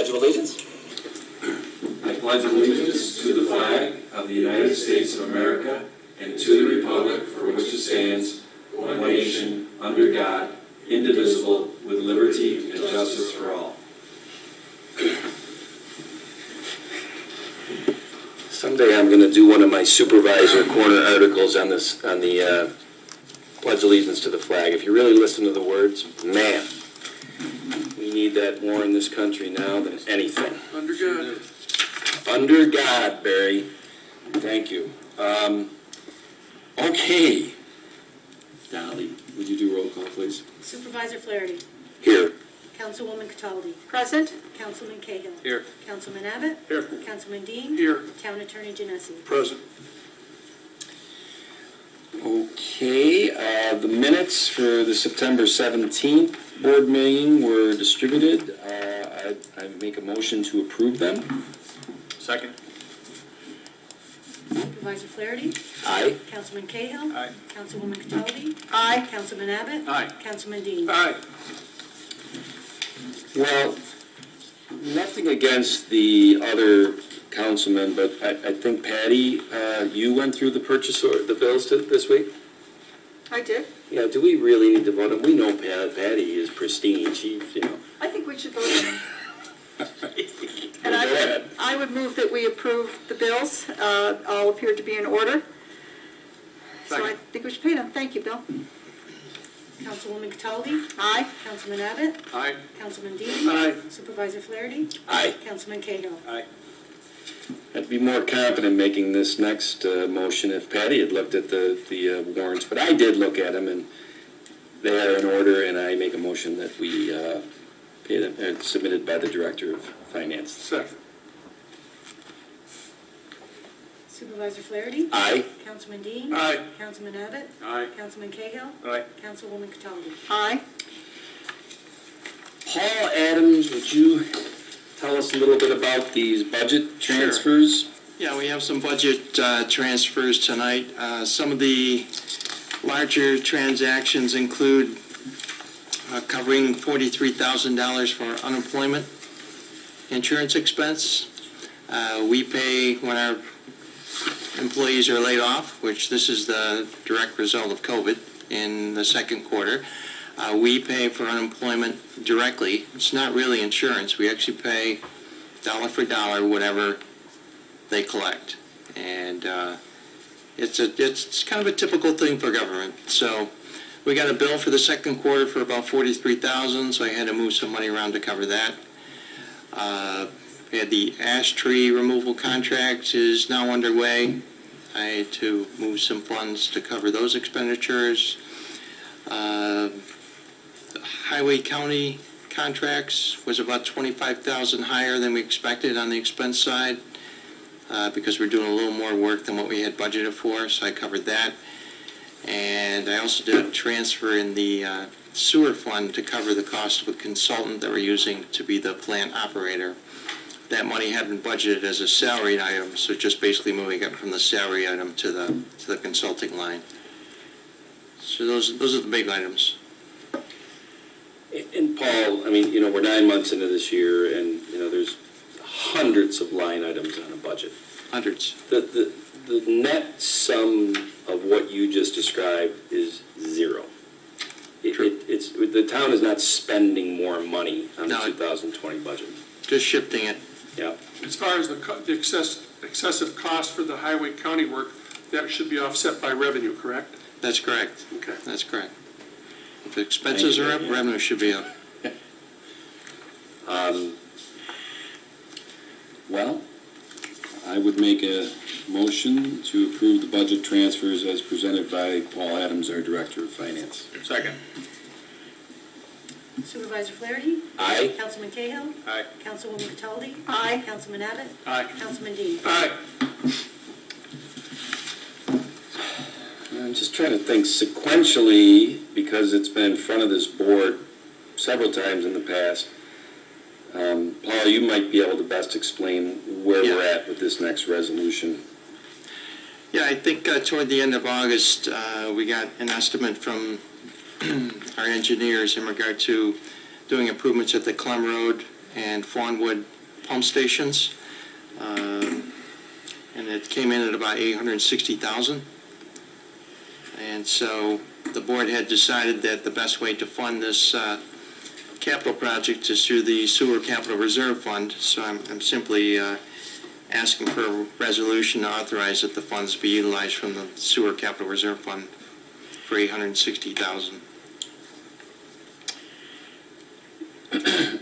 Pledge of Allegiance. I pledge allegiance to the flag of the United States of America and to the republic for which it stands, one nation, under God, indivisible, with liberty and justice for all. Someday I'm going to do one of my supervisor corner articles on this, on the Pledge Allegiance to the flag. If you really listen to the words, man, we need that more in this country now than anything. Under God. Under God, Barry. Thank you. Okay. Dolly, would you do roll call, please? Supervisor Flaherty. Here. Councilwoman Cataldi. Present. Councilman Cahill. Here. Councilman Abbott. Here. Councilman Dean. Here. Town Attorney Genesi. Present. Okay, the minutes for the September 17th board meeting were distributed. I make a motion to approve them. Second. Supervisor Flaherty. Aye. Councilman Cahill. Aye. Councilwoman Cataldi. Aye. Councilman Abbott. Aye. Councilman Dean. Aye. Well, nothing against the other councilmen, but I think Patty, you went through the purchase order, the bills this week? I did. Yeah, do we really need to vote on? We know Patty is pristine. She, you know. I think we should vote on them. And Go ahead. I would move that we approve the bills. All appear to be in order. So I Second. think we should pay them. Thank you, Bill. Councilwoman Cataldi. Aye. Councilman Abbott. Aye. Councilman Dean. Aye. Supervisor Flaherty. Aye. Councilman Cahill. Aye. I'd be more confident making this next motion if Patty had looked at the warrants, but I did look at them, and they are in order, and I make a motion that we pay them, submitted by the Director of Finance. Second. Supervisor Flaherty. Aye. Councilman Dean. Aye. Councilman Abbott. Aye. Councilman Cahill. Aye. Councilwoman Cataldi. Aye. Paul Adams, would you tell us a little bit about these budget transfers? Yeah, we have some budget transfers tonight. Some of the larger transactions include covering $43,000 for unemployment insurance expense. We pay when our employees are laid off, which this is the direct result of COVID in the second quarter. We pay for unemployment directly. It's not really insurance. We actually pay dollar for dollar whatever they collect. And it's kind of a typical thing for government. So we got a bill for the second quarter for about $43,000, so I had to move some money around to cover that. We had the ash tree removal contract is now underway. I had to move some funds to cover those expenditures. Highway county contracts was about $25,000 higher than we expected on the expense side because we're doing a little more work than what we had budgeted for, so I covered that. And I also did a transfer in the sewer fund to cover the cost of a consultant that we're using to be the plant operator. That money had been budgeted as a salaried item, so just basically moving it from the salary item to the consulting line. So those are the big items. And Paul, I mean, you know, we're 9 months into this year, and, you know, there's hundreds of line items on a budget. Hundreds. The net sum of what you just described is zero. It's the town is not spending more money on the No. 2020 budget. Just shifting it. Yeah. As far as the excessive cost for the highway county work, that should be offset by revenue, correct? That's correct. Okay. That's correct. If expenses are up, revenue should be up. Well, I would make a motion to approve the budget transfers as presented by Paul Adams, our Director of Finance. Second. Supervisor Flaherty. Aye. Councilman Cahill. Aye. Councilwoman Cataldi. Aye. Councilman Abbott. Aye. Councilman Dean. Aye. I'm just trying to think sequentially, because it's been in front of this board several times in the past. Paul, you might be able to best explain where we're at with this next resolution. Yeah, I think toward the end of August, we got an estimate from our engineers in regard to doing improvements at the Clem Road and Fawnwood pump stations. And it came in at about $860,000. And so the board had decided that the best way to fund this capital project is through the Sewer Capital Reserve Fund. So I'm simply asking for a resolution to authorize that the funds be utilized from the Sewer Capital Reserve Fund for $860,000.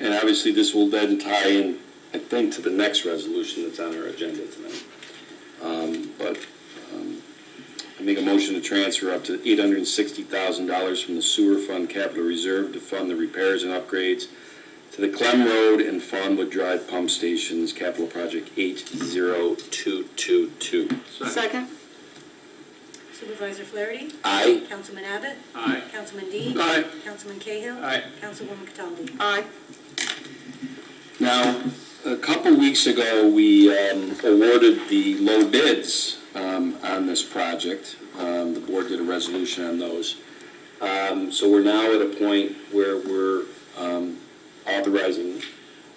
And obviously, this will then tie in, I think, to the next resolution that's on our agenda tonight. But I make a motion to transfer up to $860,000 from the sewer fund capital reserve to fund the repairs and upgrades to the Clem Road and Fawnwood Drive pump stations, capital project 80222. Second? Supervisor Flaherty? Aye. Councilman Abbott? Aye. Councilman Dean? Aye. Councilman Cahill? Aye. Councilwoman Cataldi? Aye. Now, a couple weeks ago, we awarded the low bids on this project. The board did a resolution on those. So we're now at a point where we're authorizing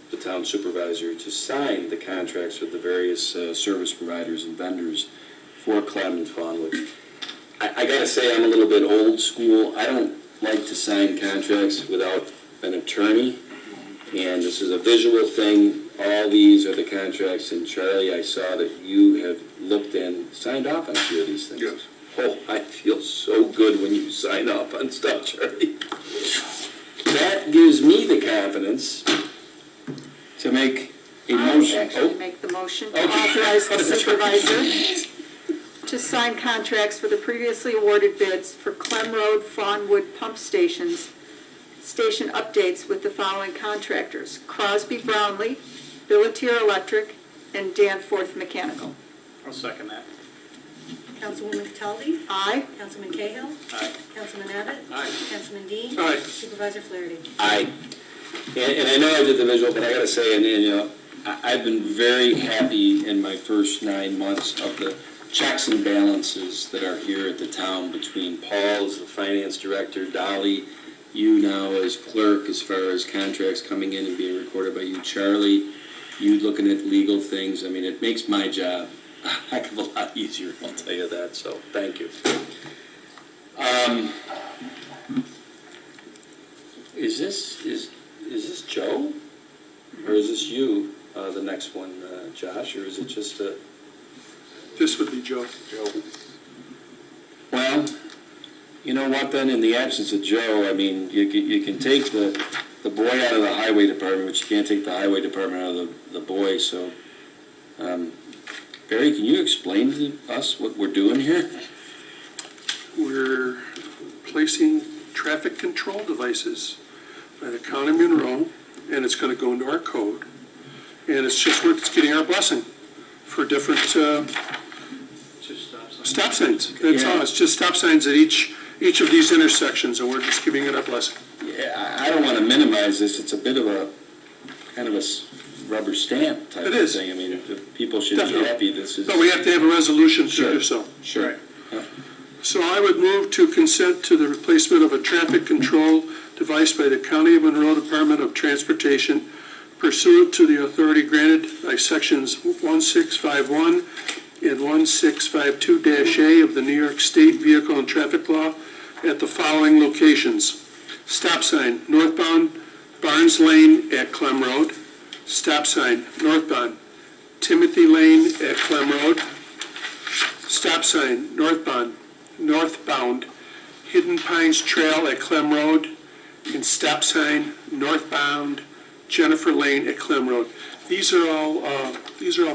the town supervisor to sign the contracts with the various service providers and vendors for Clem and Fawnwood. I gotta say, I'm a little bit old school. I don't like to sign contracts without an attorney. And this is a visual thing. All these are the contracts, and Charlie, I saw that you have looked and signed off on a few of these things. Yes. Oh, I feel so good when you sign up on stuff, Charlie. That gives me the confidence to make a I motion. actually make the motion to Okay. authorize the supervisor to sign contracts for the previously awarded bids for Clem Road, Fawnwood pump stations, station updates with the following contractors: Crosby Brownlee, Billatier Electric, and Danforth Mechanical. I'll second that. Councilwoman Cataldi? Aye. Councilman Cahill? Aye. Councilman Abbott? Aye. Councilman Dean? Aye. Supervisor Flaherty? Aye. And I know I did the visual, but I gotta say, and you know, I've been very happy in my first 9 months of the checks and balances that are here at the town between Paul as the finance director, Dolly, you now as clerk, as far as contracts coming in and being recorded by you, Charlie, you looking at legal things. I mean, it makes my job a heck of a lot easier, I'll tell you that, so thank you. Is this Joe? Or is this you, the next one, Josh, or is it just a? This would be Joe. Well, you know what then, in the absence of Joe, I mean, you can take the boy out of the highway department, but you can't take the highway department out of the boy, so. Barry, can you explain to us what we're doing here? We're placing traffic control devices by the county of Monroe, and it's going to go into our code. And it's just, it's getting our blessing for different stop signs. That's all. It's just stop signs at each of these intersections, and we're just giving it our blessing. Yeah, I don't want to minimize this. It's a bit of a, kind of a rubber stamp type It of is. thing. I mean, if people should Definitely. be happy, this is. But we have to have a resolution to Sure. do so. Sure. Right. So I would move to consent to the replacement of a traffic control device by the County of Monroe Department of Transportation pursuant to the authority granted by sections 1651 and 1652-A of the New York State Vehicle and Traffic Law at the following locations: stop sign northbound Barnes Lane at Clem Road, stop sign northbound Timothy Lane at Clem Road, stop sign northbound Hidden Pines Trail at Clem Road, and stop sign northbound Jennifer Lane at Clem Road. These are all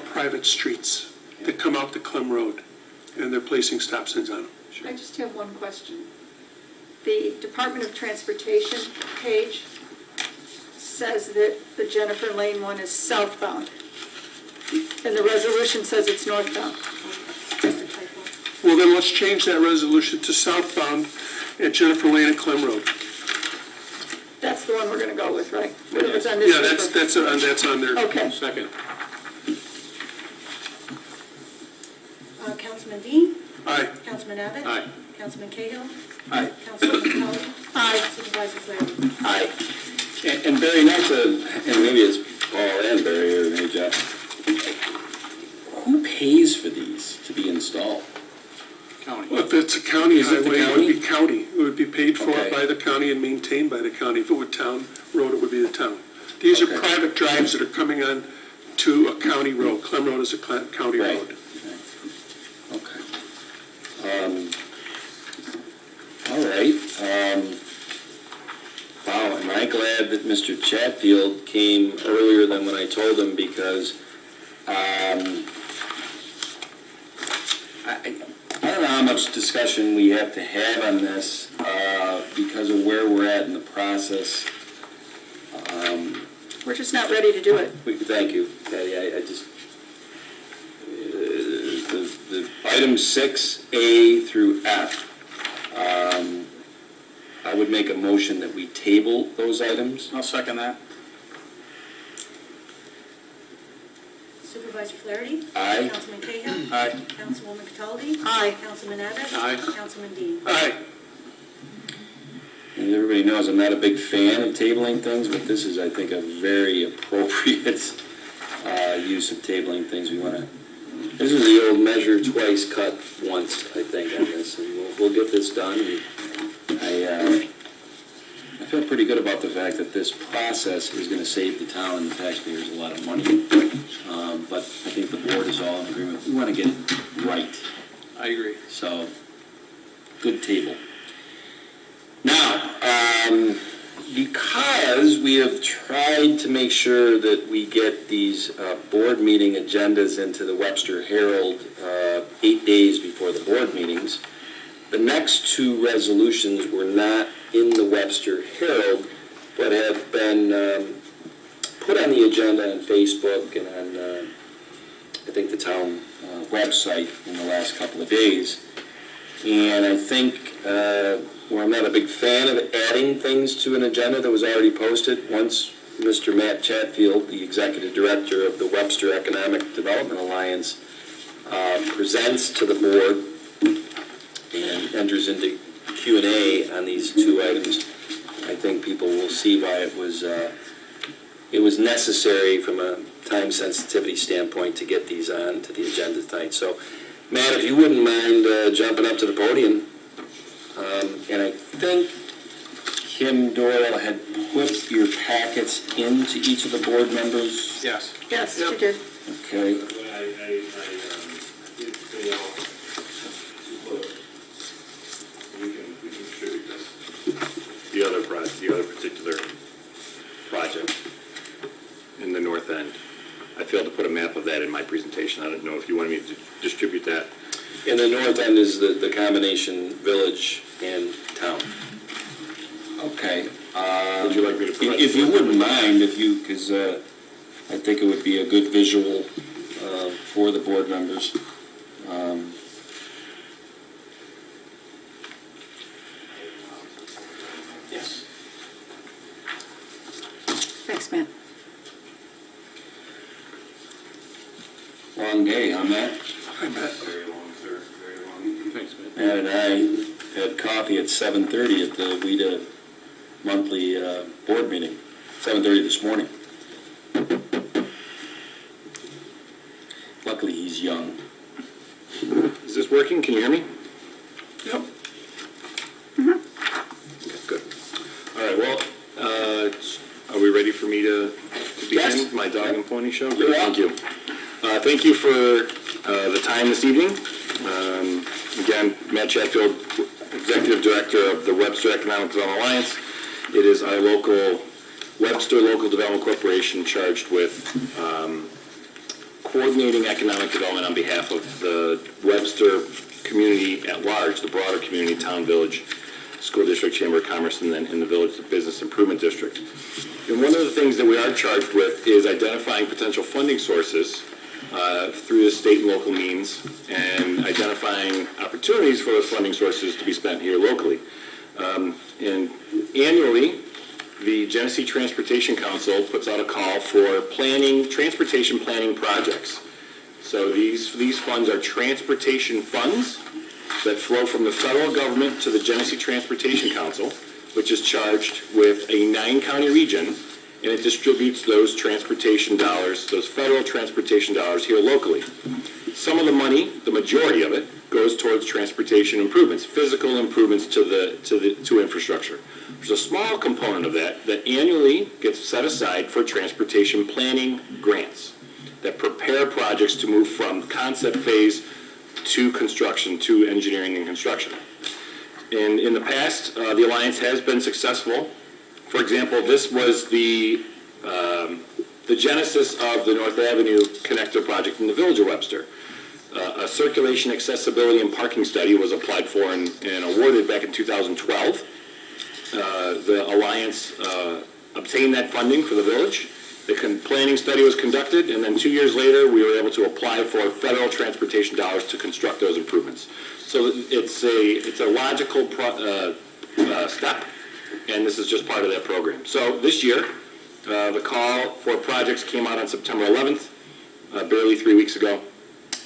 private streets that come out to Clem Road, and they're placing stop signs on them. I just have one question. The Department of Transportation page says that the Jennifer Lane one is southbound, and the resolution says it's northbound. Just a typo. Well, then let's change that resolution to southbound at Jennifer Lane at Clem Road. That's the one we're going to go with, right? Whatever's on this Yeah, paper. that's on there. Okay. Second. Councilman Dean? Aye. Councilman Abbott? Aye. Councilman Cahill? Aye. Councilwoman Cataldi? Aye. Supervisor Flaherty? Aye. And Barry, not to, and maybe it's Paul and Barry, or hey, Jeff. Who pays for these to be installed? Well, if it's a county Is it the highway, it county? would be county. It would be paid for Okay. by the county and maintained by the county. If it were town road, it would be the town. These are Okay. private drives that are coming on to a county road. Clem Road is a county Right. road. Okay. All right. Wow, am I glad that Mr. Chatfield came earlier than when I told him, because I don't know how much discussion we have to have on this because of where we're at in the process. We're just not ready to do it. Thank you, Patty. I just, the items 6A through F, I would make a motion that we table those items. I'll second that. Supervisor Flaherty? Aye. Councilman Cahill? Aye. Councilwoman Cataldi? Aye. Councilman Abbott? Aye. Councilman Dean? Aye. And everybody knows I'm not a big fan of tabling things, but this is, I think, a very appropriate use of tabling things. This is the old measure twice, cut once, I think, on this, and we'll get this done. I feel pretty good about the fact that this process is going to save the town and the taxpayers a lot of money. But I think the board is all in agreement. We want to get it right. I agree. So, good table. Now, because we have tried to make sure that we get these board meeting agendas into the Webster Herald 8 days before the board meetings, the next two resolutions were not in the Webster Herald, but have been put on the agenda on Facebook and on, I think, the town website in the last couple of days. And I think, where I'm not a big fan of adding things to an agenda that was already posted, once Mr. Matt Chatfield, the Executive Director of the Webster Economic Development Alliance, presents to the board and enters into Q&A on these two items, I think people will see why it was necessary from a time sensitivity standpoint to get these on to the agenda tonight. So, Matt, if you wouldn't mind jumping up to the podium. And I think Kim Doyle had put your packets into each of the board members. Yes. Yes, you did. Okay. I did fail to put, we can distribute this. The other particular project in the north end. I failed to put a map of that in my presentation. I don't know if you wanted me to distribute that. And the north end is the combination village and town. Okay. Would you like me to provide? If you wouldn't mind, because I think it would be a good visual for the board members. Yes. Thanks, Matt. Long day, huh, Matt? Hi, Matt. Very long, sir, very long. Thanks, man. Matt and I had coffee at 7:30 at the WIDA monthly board meeting, 7:30 this morning. Luckily, he's young. Is this working? Can you hear me? Yep. Okay, good. All right, well, are we ready for me to begin Yes. my dog and pony show? Yeah. Great, thank you. Thank you for the time this evening. Again, Matt Chatfield, Executive Director of the Webster Economic Development Alliance. It is our Webster Local Development Corporation charged with coordinating economic development on behalf of the Webster community at large, the broader community, town, village, school district, chamber of commerce, and then in the village, the business improvement district. And one of the things that we are charged with is identifying potential funding sources through the state and local means, and identifying opportunities for those funding sources to be spent here locally. And annually, the Genesee Transportation Council puts out a call for transportation planning projects. So these funds are transportation funds that flow from the federal government to the Genesee Transportation Council, which is charged with a 9-county region and it distributes those transportation dollars, those federal transportation dollars here locally. Some of the money, the majority of it, goes towards transportation improvements, physical improvements to infrastructure. There's a small component of that that annually gets set aside for transportation planning grants that prepare projects to move from concept phase to construction, to engineering and construction. And in the past, the Alliance has been successful. For example, this was the genesis of the North Avenue Connector project in the Village of Webster. A circulation, accessibility, and parking study was applied for and awarded back in 2012. The Alliance obtained that funding for the village. The planning study was conducted, and then 2 years later, we were able to apply for federal transportation dollars to construct those improvements. So it's a logical step, and this is just part of that program. So this year, the call for projects came out on September 11th, barely 3 weeks ago.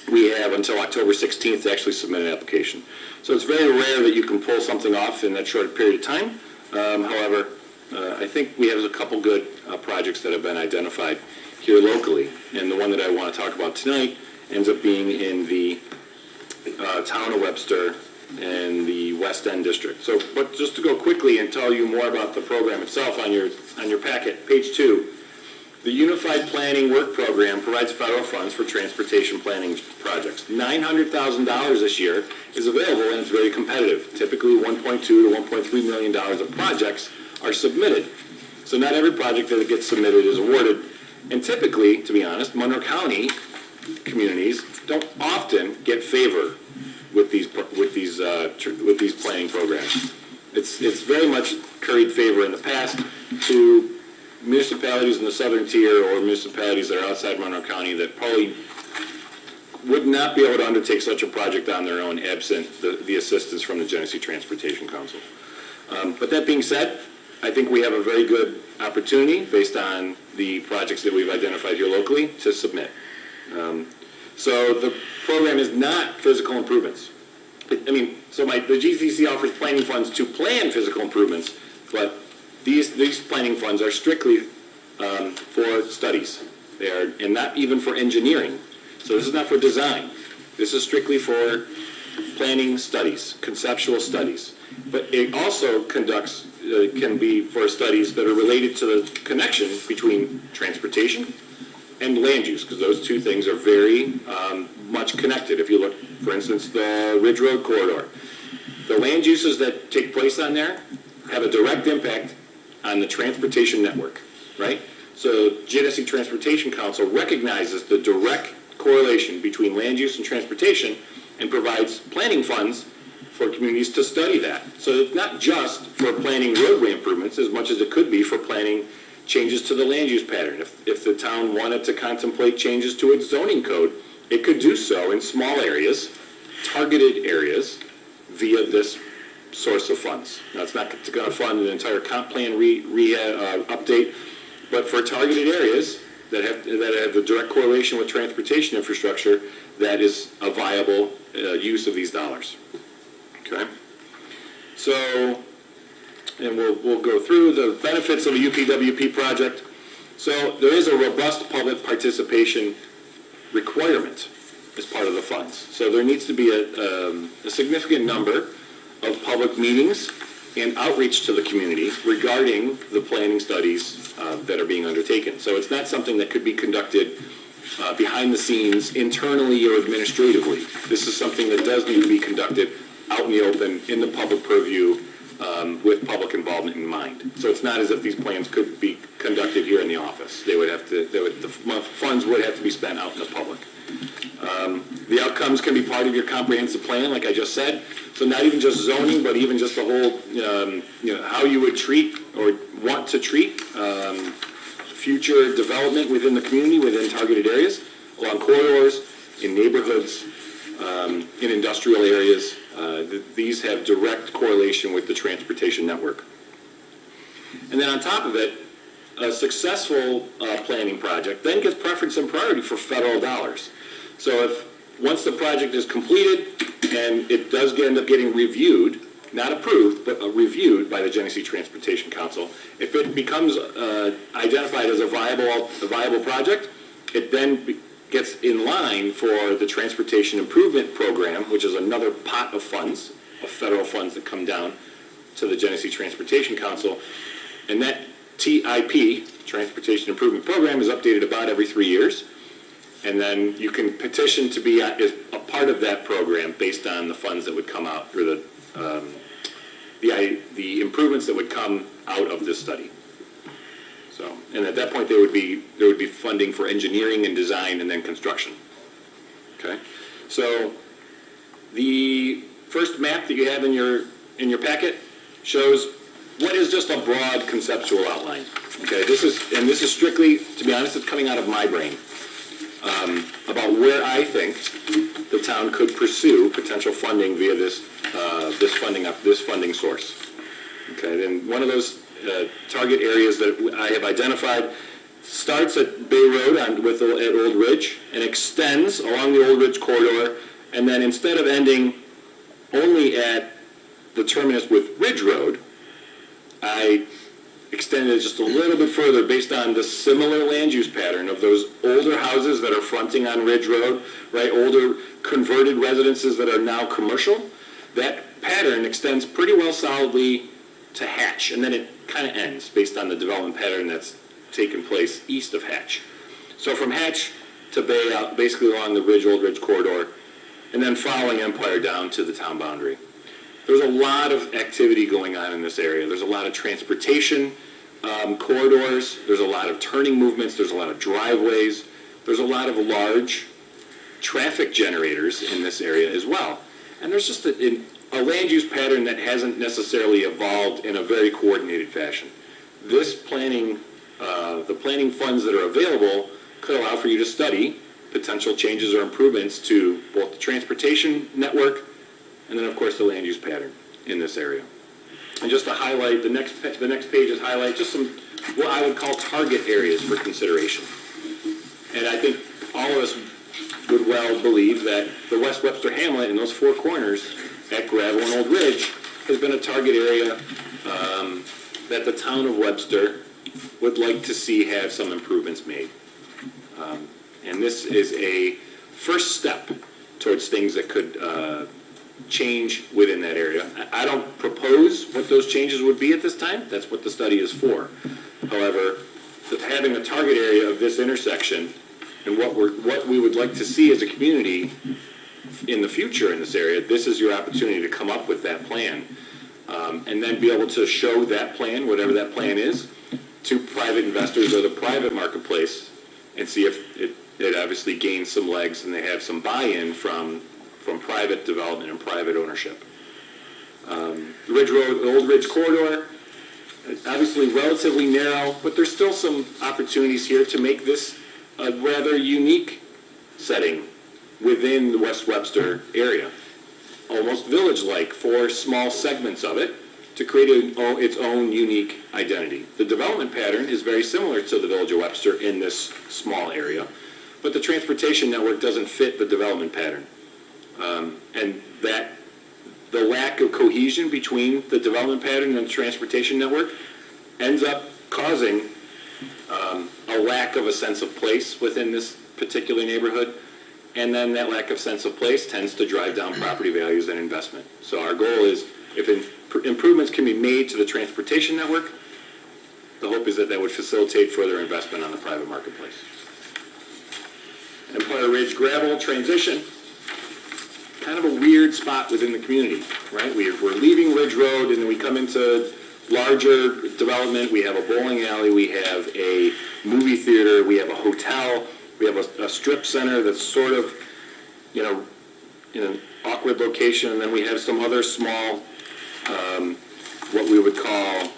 We have until October 16th to actually submit an application. So it's very rare that you can pull something off in that short period of time. However, I think we have a couple good projects that have been identified here locally. And the one that I want to talk about tonight ends up being in the town of Webster and the West End District. So, but just to go quickly and tell you more about the program itself on your packet, page 2. The Unified Planning Work Program provides federal funds for transportation planning projects. $900,000 this year is available, and it's very competitive. Typically $1.2 to $1.3 million of projects are submitted. So not every project that gets submitted is awarded. And typically, to be honest, Monroe County communities don't often get favor with these planning programs. It's very much curried favor in the past to municipalities in the southern tier or municipalities that are outside Monroe County that probably would not be able to undertake such a project on their own absent the assistance from the Genesee Transportation Council. But that being said, I think we have a very good opportunity based on the projects that we've identified here locally to submit. So the program is not physical improvements. The GCC offers planning funds to plan physical improvements, but these planning funds are strictly for studies. They are, and not even for engineering. So this is not for design. This is strictly for planning studies, conceptual studies. But it also conducts, can be for studies that are related to the connection between transportation and land use, because those two things are very much connected. If you look, for instance, the Ridge Road corridor, the land uses that take place on there have a direct impact on the transportation network, right? So Genesee Transportation Council recognizes the direct correlation between land use and transportation and provides planning funds for communities to study that. So it's not just for planning roadway improvements as much as it could be for planning changes to the land use pattern. If the town wanted to contemplate changes to its zoning code, it could do so in small areas, targeted areas, via this source of funds. Now, it's not going to fund an entire comp plan update, but for targeted areas that have a direct correlation with transportation infrastructure, that is a viable use of these dollars. Okay? So, and we'll go through the benefits of a UPWP project. So there is a robust public participation requirement as part of the funds. So there needs to be a significant number of public meetings and outreach to the community regarding the planning studies that are being undertaken. So it's not something that could be conducted behind the scenes internally or administratively. This is something that does need to be conducted out in the open, in the public purview, with public involvement in mind. So it's not as if these plans could be conducted here in the office. The funds would have to be spent out in the public. The outcomes can be part of your comprehensive plan, like I just said. So not even just zoning, but even just the whole, how you would treat or want to treat future development within the community, within targeted areas, along corridors, in neighborhoods, in industrial areas. These have direct correlation with the transportation network. And then on top of it, a successful planning project then gets preference and priority for federal dollars. So if once the project is completed and it does end up getting reviewed not approved, but reviewed by the Genesee Transportation Council. If it becomes identified as a viable project, it then gets in line for the Transportation Improvement Program, which is another pot of funds, of federal funds that come down to the Genesee Transportation Council. And that TIP, Transportation Improvement Program, is updated about every 3 years. And then you can petition to be a part of that program based on the funds that would come out, or the improvements that would come out of this study. So, and at that point, there would be funding for engineering and design and then construction. Okay? So the first map that you have in your packet shows what is just a broad conceptual outline. Okay, this is strictly, to be honest, it's coming out of my brain, about where I think the town could pursue potential funding via this funding source. Okay, then one of those target areas that I have identified starts at Bay Road at Old Ridge and extends along the Old Ridge corridor, and then instead of ending only at the terminus with Ridge Road, I extended it just a little bit further based on the similar land use pattern of those older houses that are fronting on Ridge Road, right? Older converted residences that are now commercial. That pattern extends pretty well solidly to Hatch, and then it kind of ends based on the development pattern that's taken place east of Hatch. So from Hatch to Bay, out basically along the Old Ridge corridor, and then following Empire down to the town boundary. There's a lot of activity going on in this area. There's a lot of transportation corridors. There's a lot of turning movements. There's a lot of driveways. There's a lot of large traffic generators in this area as well. And there's just a land use pattern that hasn't necessarily evolved in a very coordinated fashion. This planning, the planning funds that are available could allow for you to study potential changes or improvements to both the transportation network and then, of course, the land use pattern in this area. And just to highlight, the next pages highlight just some what I would call target areas for consideration. And I think all of us would well believe that the West Webster Hamlet in those four corners at Gravel and Old Ridge has been a target area that the town of Webster would like to see have some improvements made. And this is a first step towards things that could change within that area. I don't propose what those changes would be at this time. That's what the study is for. However, having a target area of this intersection and what we would like to see as a community in the future in this area, this is your opportunity to come up with that plan and then be able to show that plan, whatever that plan is, to private investors or the private marketplace and see if it obviously gains some legs and they have some buy-in from private development and private ownership. Ridge Road, the Old Ridge corridor, obviously relatively narrow, but there's still some opportunities here to make this a rather unique setting within the West Webster area. Almost village-like for small segments of it to create its own unique identity. The development pattern is very similar to the Village of Webster in this small area, but the transportation network doesn't fit the development pattern. And that the lack of cohesion between the development pattern and the transportation network ends up causing a lack of a sense of place within this particular neighborhood. And then that lack of sense of place tends to drive down property values and investment. So our goal is, if improvements can be made to the transportation network, the hope is that that would facilitate further investment on the private marketplace. Empire Ridge gravel transition. Kind of a weird spot within the community, right? We're leaving Ridge Road and then we come into larger development. We have a bowling alley, we have a movie theater, we have a hotel, we have a strip center that's sort of, in an awkward location, and then we have some other small, what we would call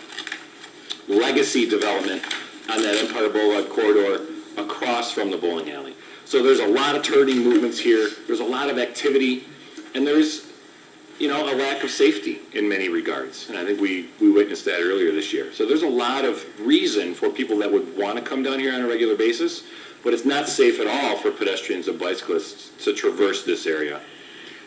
legacy development on that Empire Boulevard corridor across from the bowling alley. So there's a lot of turning movements here, there's a lot of activity, and there's, a lack of safety in many regards. And I think we witnessed that earlier this year. So there's a lot of reason for people that would want to come down here on a regular basis, but it's not safe at all for pedestrians and bicyclists to traverse this area.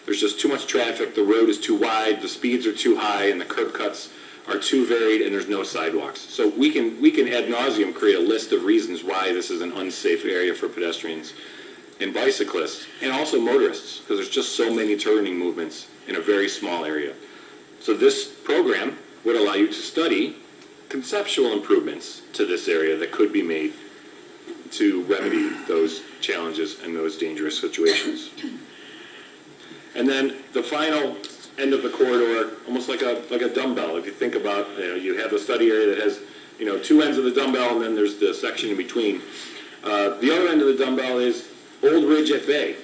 There's just too much traffic, the road is too wide, the speeds are too high, and the curb cuts are too varied, and there's no sidewalks. So we can ad nauseum create a list of reasons why this is an unsafe area for pedestrians and bicyclists, and also motorists, because there's just so many turning movements in a very small area. So this program would allow you to study conceptual improvements to this area that could be made to remedy those challenges and those dangerous situations. And then the final end of the corridor, almost like a dumbbell. If you think about, you have the study area that has, two ends of the dumbbell, and then there's the section in between. The other end of the dumbbell is Old Ridge at Bay.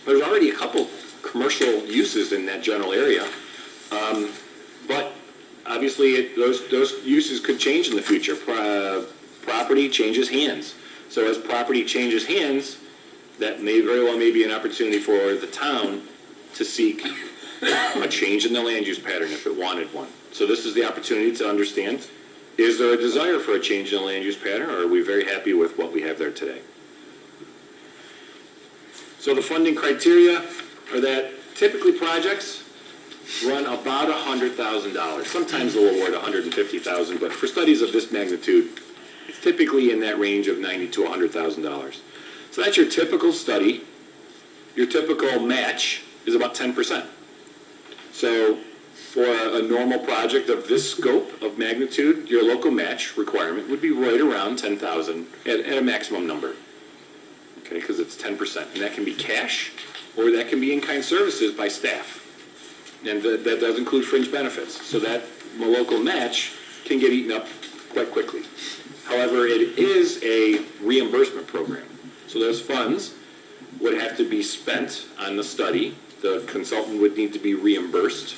There's already a couple commercial uses in that general area, but obviously those uses could change in the future. Property changes hands. So as property changes hands, that may very well be an opportunity for the town to seek a change in the land use pattern if it wanted one. So this is the opportunity to understand, is there a desire for a change in the land use pattern, or are we very happy with what we have there today? So the funding criteria are that typically projects run about $100,000. Sometimes they'll award $150,000, but for studies of this magnitude, it's typically in that range of $90,000 to $100,000. So that's your typical study. Your typical match is about 10%. So for a normal project of this scope of magnitude, your local match requirement would be right around $10,000 at a maximum number. Okay, because it's 10%. And that can be cash, or that can be in-kind services by staff. And that does include fringe benefits. So that local match can get eaten up quite quickly. However, it is a reimbursement program. So those funds would have to be spent on the study. The consultant would need to be reimbursed,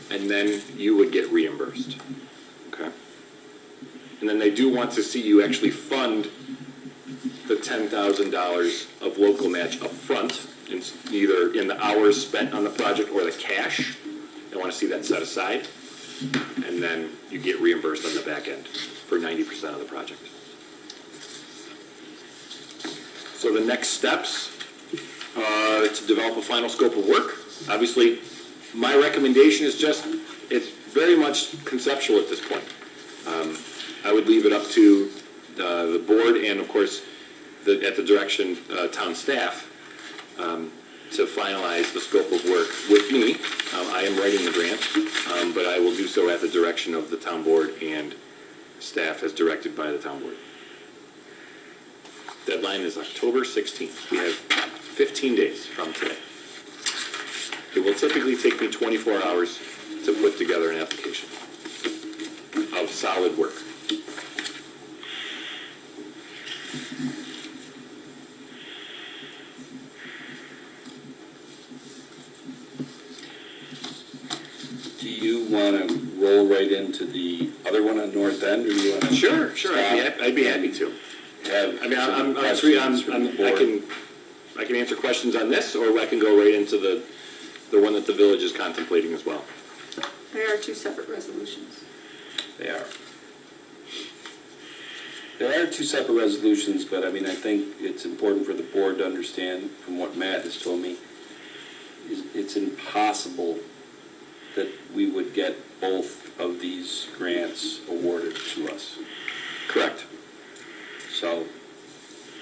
and then you would get reimbursed. Okay? And then they do want to see you actually fund the $10,000 of local match up front, either in the hours spent on the project or the cash. They want to see that set aside, and then you get reimbursed on the back end for 90% of the project. So the next steps are to develop a final scope of work. Obviously, my recommendation is it's very much conceptual at this point. I would leave it up to the board and, of course, at the direction town staff to finalize the scope of work with me. I am writing the grant, but I will do so at the direction of the town board and staff as directed by the town board. Deadline is October 16th. We have 15 days from today. It will typically take me 24 hours to put together an application of solid work. Do you want to roll right into the other one on North End, or do you want to? Sure. I'd be happy to. I mean, I can answer questions on this, or I can go right into the one that the village is contemplating as well. There are two separate resolutions. They are. There are two separate resolutions, but I mean, I think it's important for the board to understand from what Matt has told me, it's impossible that we would get both of these grants awarded to us. Correct. So,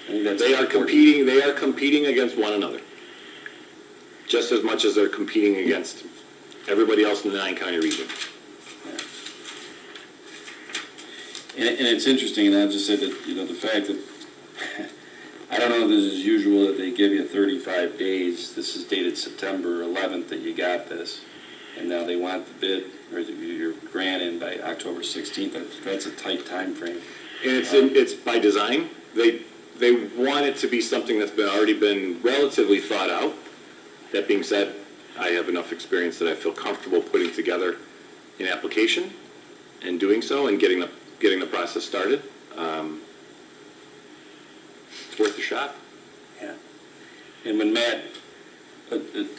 I think that's They are important. competing against one another, just as much as they're competing against everybody else in the 9-county region. And it's interesting, and I'll just say that, the fact that, I don't know if this is usual that they give you 35 days. This is dated September 11th that you got this, and now they want the bid, or your grant in by October 16th. That's a tight time frame. And it's by design. They want it to be something that's already been relatively thought out. That being said, I have enough experience that I feel comfortable putting together an application and doing so and getting the process started. It's worth a shot. Yeah. And when Matt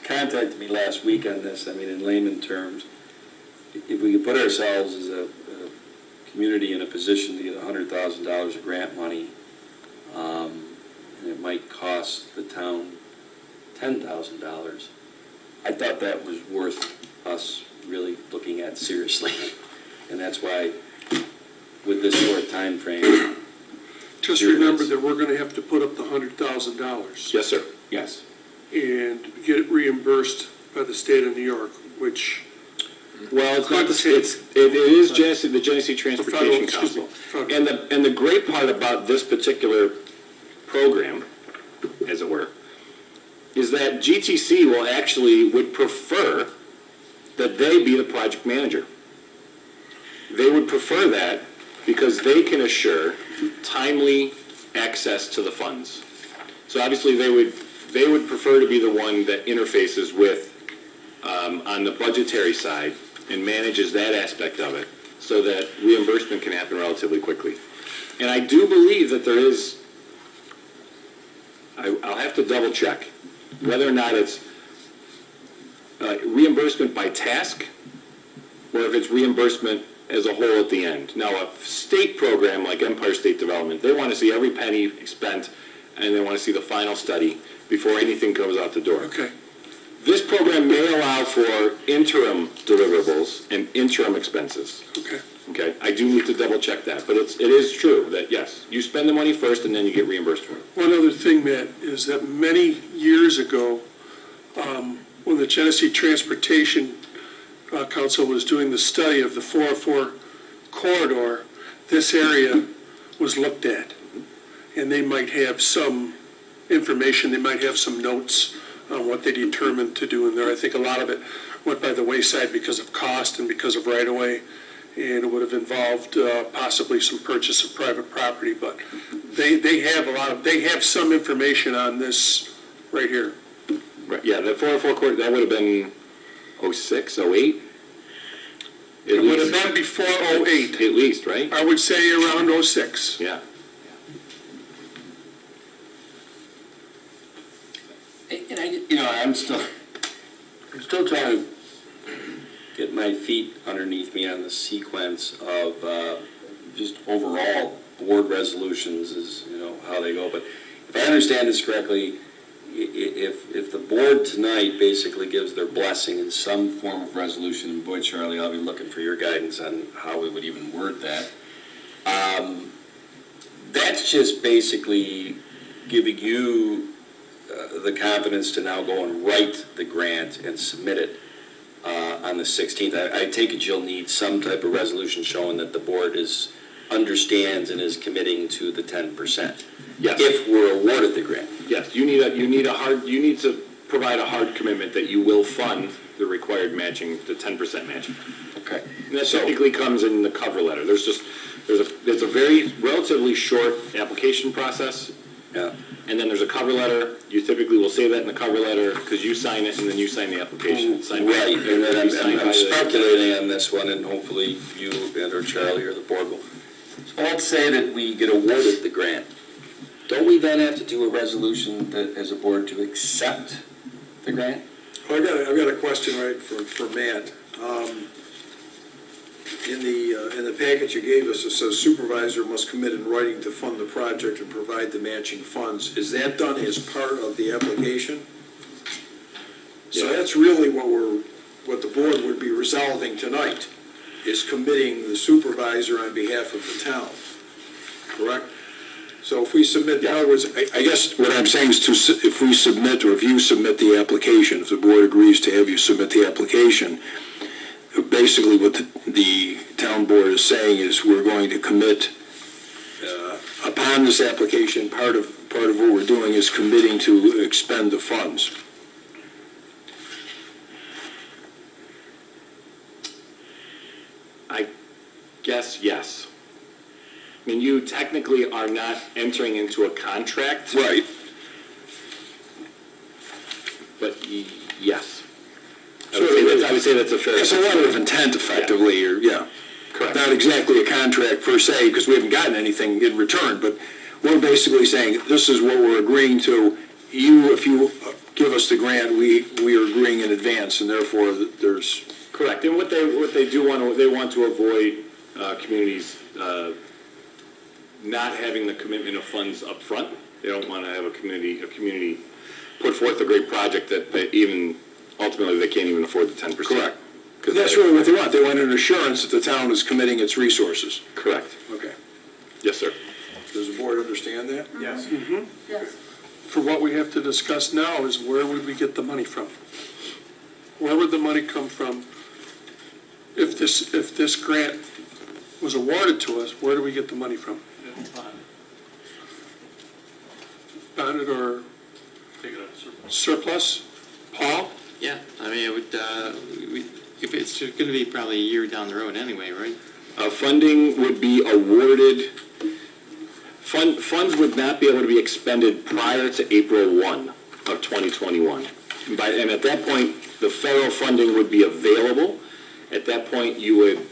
contacted me last week on this, I mean, in layman terms, if we could put ourselves as a community in a position to get $100,000 of grant money, and it might cost the town $10,000. I thought that was worth us really looking at seriously. And that's why, with this short time frame, Just Here it remember is. that we're gonna have to put up the $100,000 Yes, sir. yes. and get it reimbursed by the state of New York, which, Well, it's not it is Genesee, the Genesee Transportation excuse me, Council. federal. And the great part about this particular program, as it were, is that GTC would prefer that they be the project manager. They would prefer that because they can assure timely access to the funds. So obviously, they would prefer to be the one that interfaces with, on the budgetary side, and manages that aspect of it, so that reimbursement can happen relatively quickly. And I do believe that there is, I'll have to double check, whether or not it's reimbursement by task, or if it's reimbursement as a whole at the end. Now, a state program like Empire State Development, they want to see every penny spent, and they want to see the final study before anything comes out the door. Okay, This program may allow for interim deliverables and interim expenses. okay. Okay, I do need to double check that, but it is true that, yes, you spend the money first and then you get reimbursed for it. One other thing, Matt, is that many years ago, when the Genesee Transportation Council was doing the study of the 404 corridor, this area was looked at. And they might have some information, they might have some notes on what they determined to do in there. I think a lot of it went by the wayside because of cost and because of right-of-way, and it would have involved possibly some purchase of private property, but they have some information on this right here. Right, yeah, the 404 court, that would have been 06, 08? It would have been before '08. At least, right? I would say around '06. Yeah. And I'm still trying to get my feet underneath me on the sequence of just overall board resolutions is, how they go. But if I understand this correctly, if the board tonight basically gives their blessing in some form of resolution, and boy, Charlie, I'll be looking for your guidance on how we would even word that. That's just basically giving you the confidence to now go and write the grant and submit it on the 16th. I take it you'll need some type of resolution showing that the board understands and is committing to the 10%. Yes. If we're awarded the grant. Yes, you need to provide a hard commitment that you will fund the required matching, the 10% matching. Okay. And that typically comes in the cover letter. There's a very relatively short application process, Yeah. and then there's a cover letter. You typically will say that in the cover letter because you sign it and then you sign the application. It's signed by- Right, and then it'll be signed by I'm the- speculating on this one, and hopefully you and or Charlie or the board will. So let's say that we get awarded the grant. Don't we then have to do a resolution that, as a board, to accept the grant? Well, I've got a question right for Matt. In the package you gave us, it says supervisor must commit in writing to fund the project and provide the matching funds. Is that done as part of the application? So Yeah. that's really what the board would be resolving tonight, is committing the supervisor on behalf of the town, correct? So if we submit, in other words, I guess what I'm saying is if we submit, or if you submit the application, if the board agrees to have you submit the application, basically what the town board is saying is we're going to commit, upon this application, part of what we're doing is committing to expend the funds. I guess yes. I mean, you technically are not entering into a contract. Right. But yes. I So would say that's a fair. It's a letter of intent effectively, or, yeah. Correct. Not exactly a contract per se, because we haven't gotten anything in return, but we're basically saying, this is what we're agreeing to. If you give us the grant, we are agreeing in advance, and therefore there's... Correct, and what they do want they want to avoid communities not having the commitment of funds up front. They don't want to have a community put forth a great project that even, ultimately, they can't even afford the 10%. Correct. Because That's really what they want. They want an assurance that the town is committing its resources. Correct. Okay. Yes, sir. Does the board understand that? Yes. Yes. For what we have to discuss now is where would we get the money from? Where would the money come from if this grant was awarded to us? Where do we get the money from? Bonded or surplus? Paul? Yeah, I mean, it would, if it's going to be probably a year down the road anyway, right? Funding would be awarded, funds would not be able to be expended prior to April 1 of 2021. And at that point, the federal funding would be available. At that point, you would,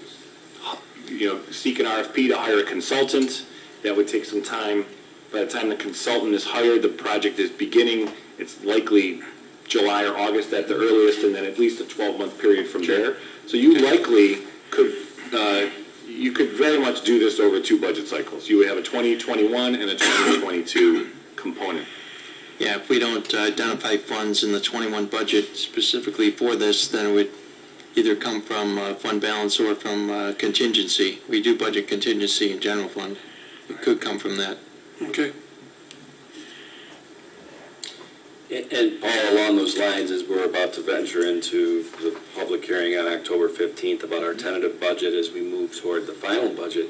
seek an RFP to hire a consultant. That would take some time. By the time the consultant is hired, the project is beginning. It's likely July or August at the earliest, and then at least a 12-month period from there. So you likely could, you could very much do this over 2 budget cycles. You would have a 2021 and a 2022 component. Yeah, if we don't identify funds in the 21 budget specifically for this, then it would either come from fund balance or from contingency. We do budget contingency in general fund. It could come from that. Okay. And all along those lines, as we're about to venture into the public hearing on October 15th about our tentative budget as we move toward the final budget,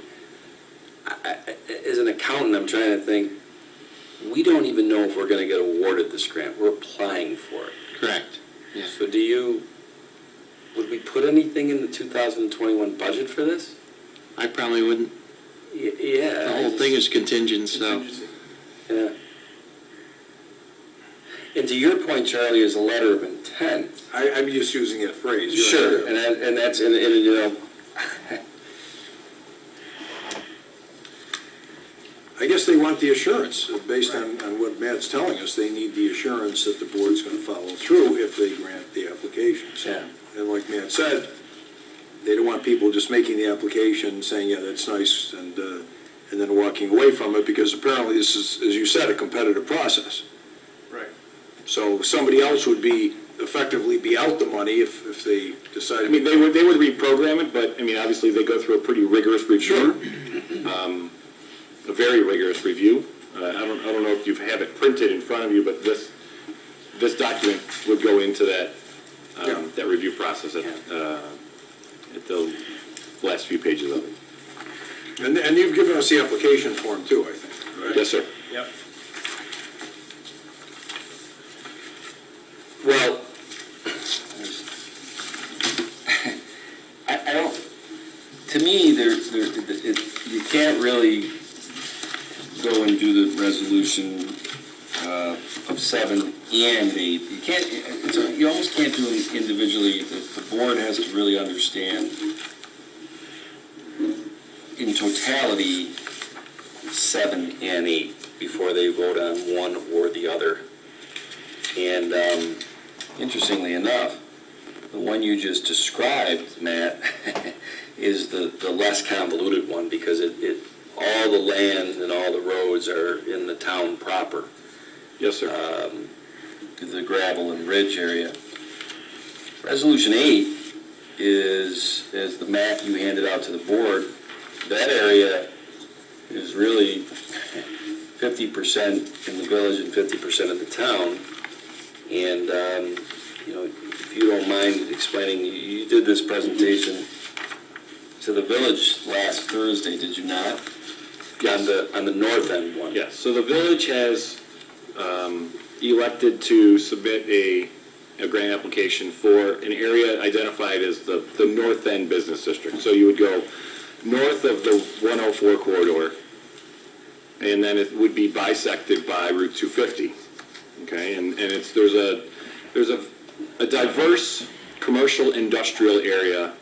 as an accountant, I'm trying to think, we don't even know if we're going to get awarded this grant. We're applying for it. Correct. Yeah. So would we put anything in the 2021 budget for this? I probably wouldn't. Yeah. The whole thing is contingent, so. Yeah. And to your point, Charlie, is a letter of intent. I'm just using that phrase. Sure, and that's, I guess they want the assurance, based on what Matt's telling us, they need the assurance that the board's going to follow through if they grant the application. So, Yeah. and like Matt said, they don't want people just making the application, saying, yeah, that's nice, and then walking away from it, because apparently this is, as you said, a competitive process. Right. So somebody else would effectively be out the money if they decided. I mean, they would reprogram it, but, I mean, obviously, they go through a pretty rigorous review. A very rigorous review. I don't know if you have it printed in front of you, but this document would go into that that review process at the last few pages of it. And you've given us the application form too, I think, right? Yes, sir. Yep. well, I don't, to me, you can't really go and do the resolution of 7 and 8. You can't, you almost can't do them individually. The board has to really understand in totality 7 and 8 before they vote on one or the other. And interestingly enough, the one you just described, Matt, is the less convoluted one, because all the land and all the roads are in the town proper. Yes, sir. The gravel and ridge area. Resolution 8 is, as the map you handed out to the board, that area is really 50% in the village and 50% of the town. And, if you don't mind explaining, you did this presentation to the village last Thursday, did you not? Yes. On the north end one. Yes, so the village has elected to submit a grant application for an area identified as the North End Business District. So you would go north of the 104 corridor, and then it would be bisected by Route 250. Okay, and there's a diverse commercial industrial area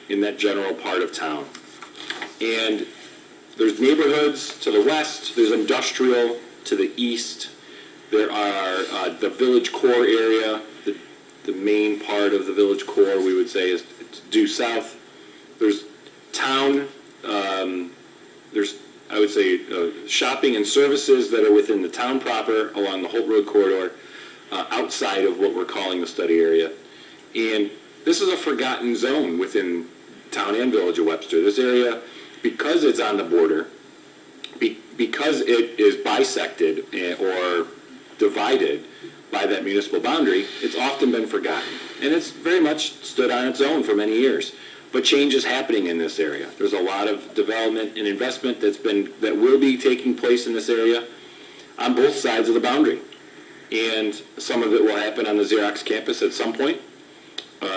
in that general part of town. And there's neighborhoods to the west, there's industrial to the east, there are the village core area, the main part of the village core, we would say, is due south. There's town, there's, I would say, shopping and services that are within the town proper along the Holt Road corridor. outside of what we're calling the study area. And this is a forgotten zone within town and village of Webster. This area, because it's on the border, because it is bisected or divided by that municipal boundary, it's often been forgotten. And it's very much stood on its own for many years. But change is happening in this area. There's a lot of development and investment that will be taking place in this area on both sides of the boundary. And some of it will happen on the Xerox campus at some point.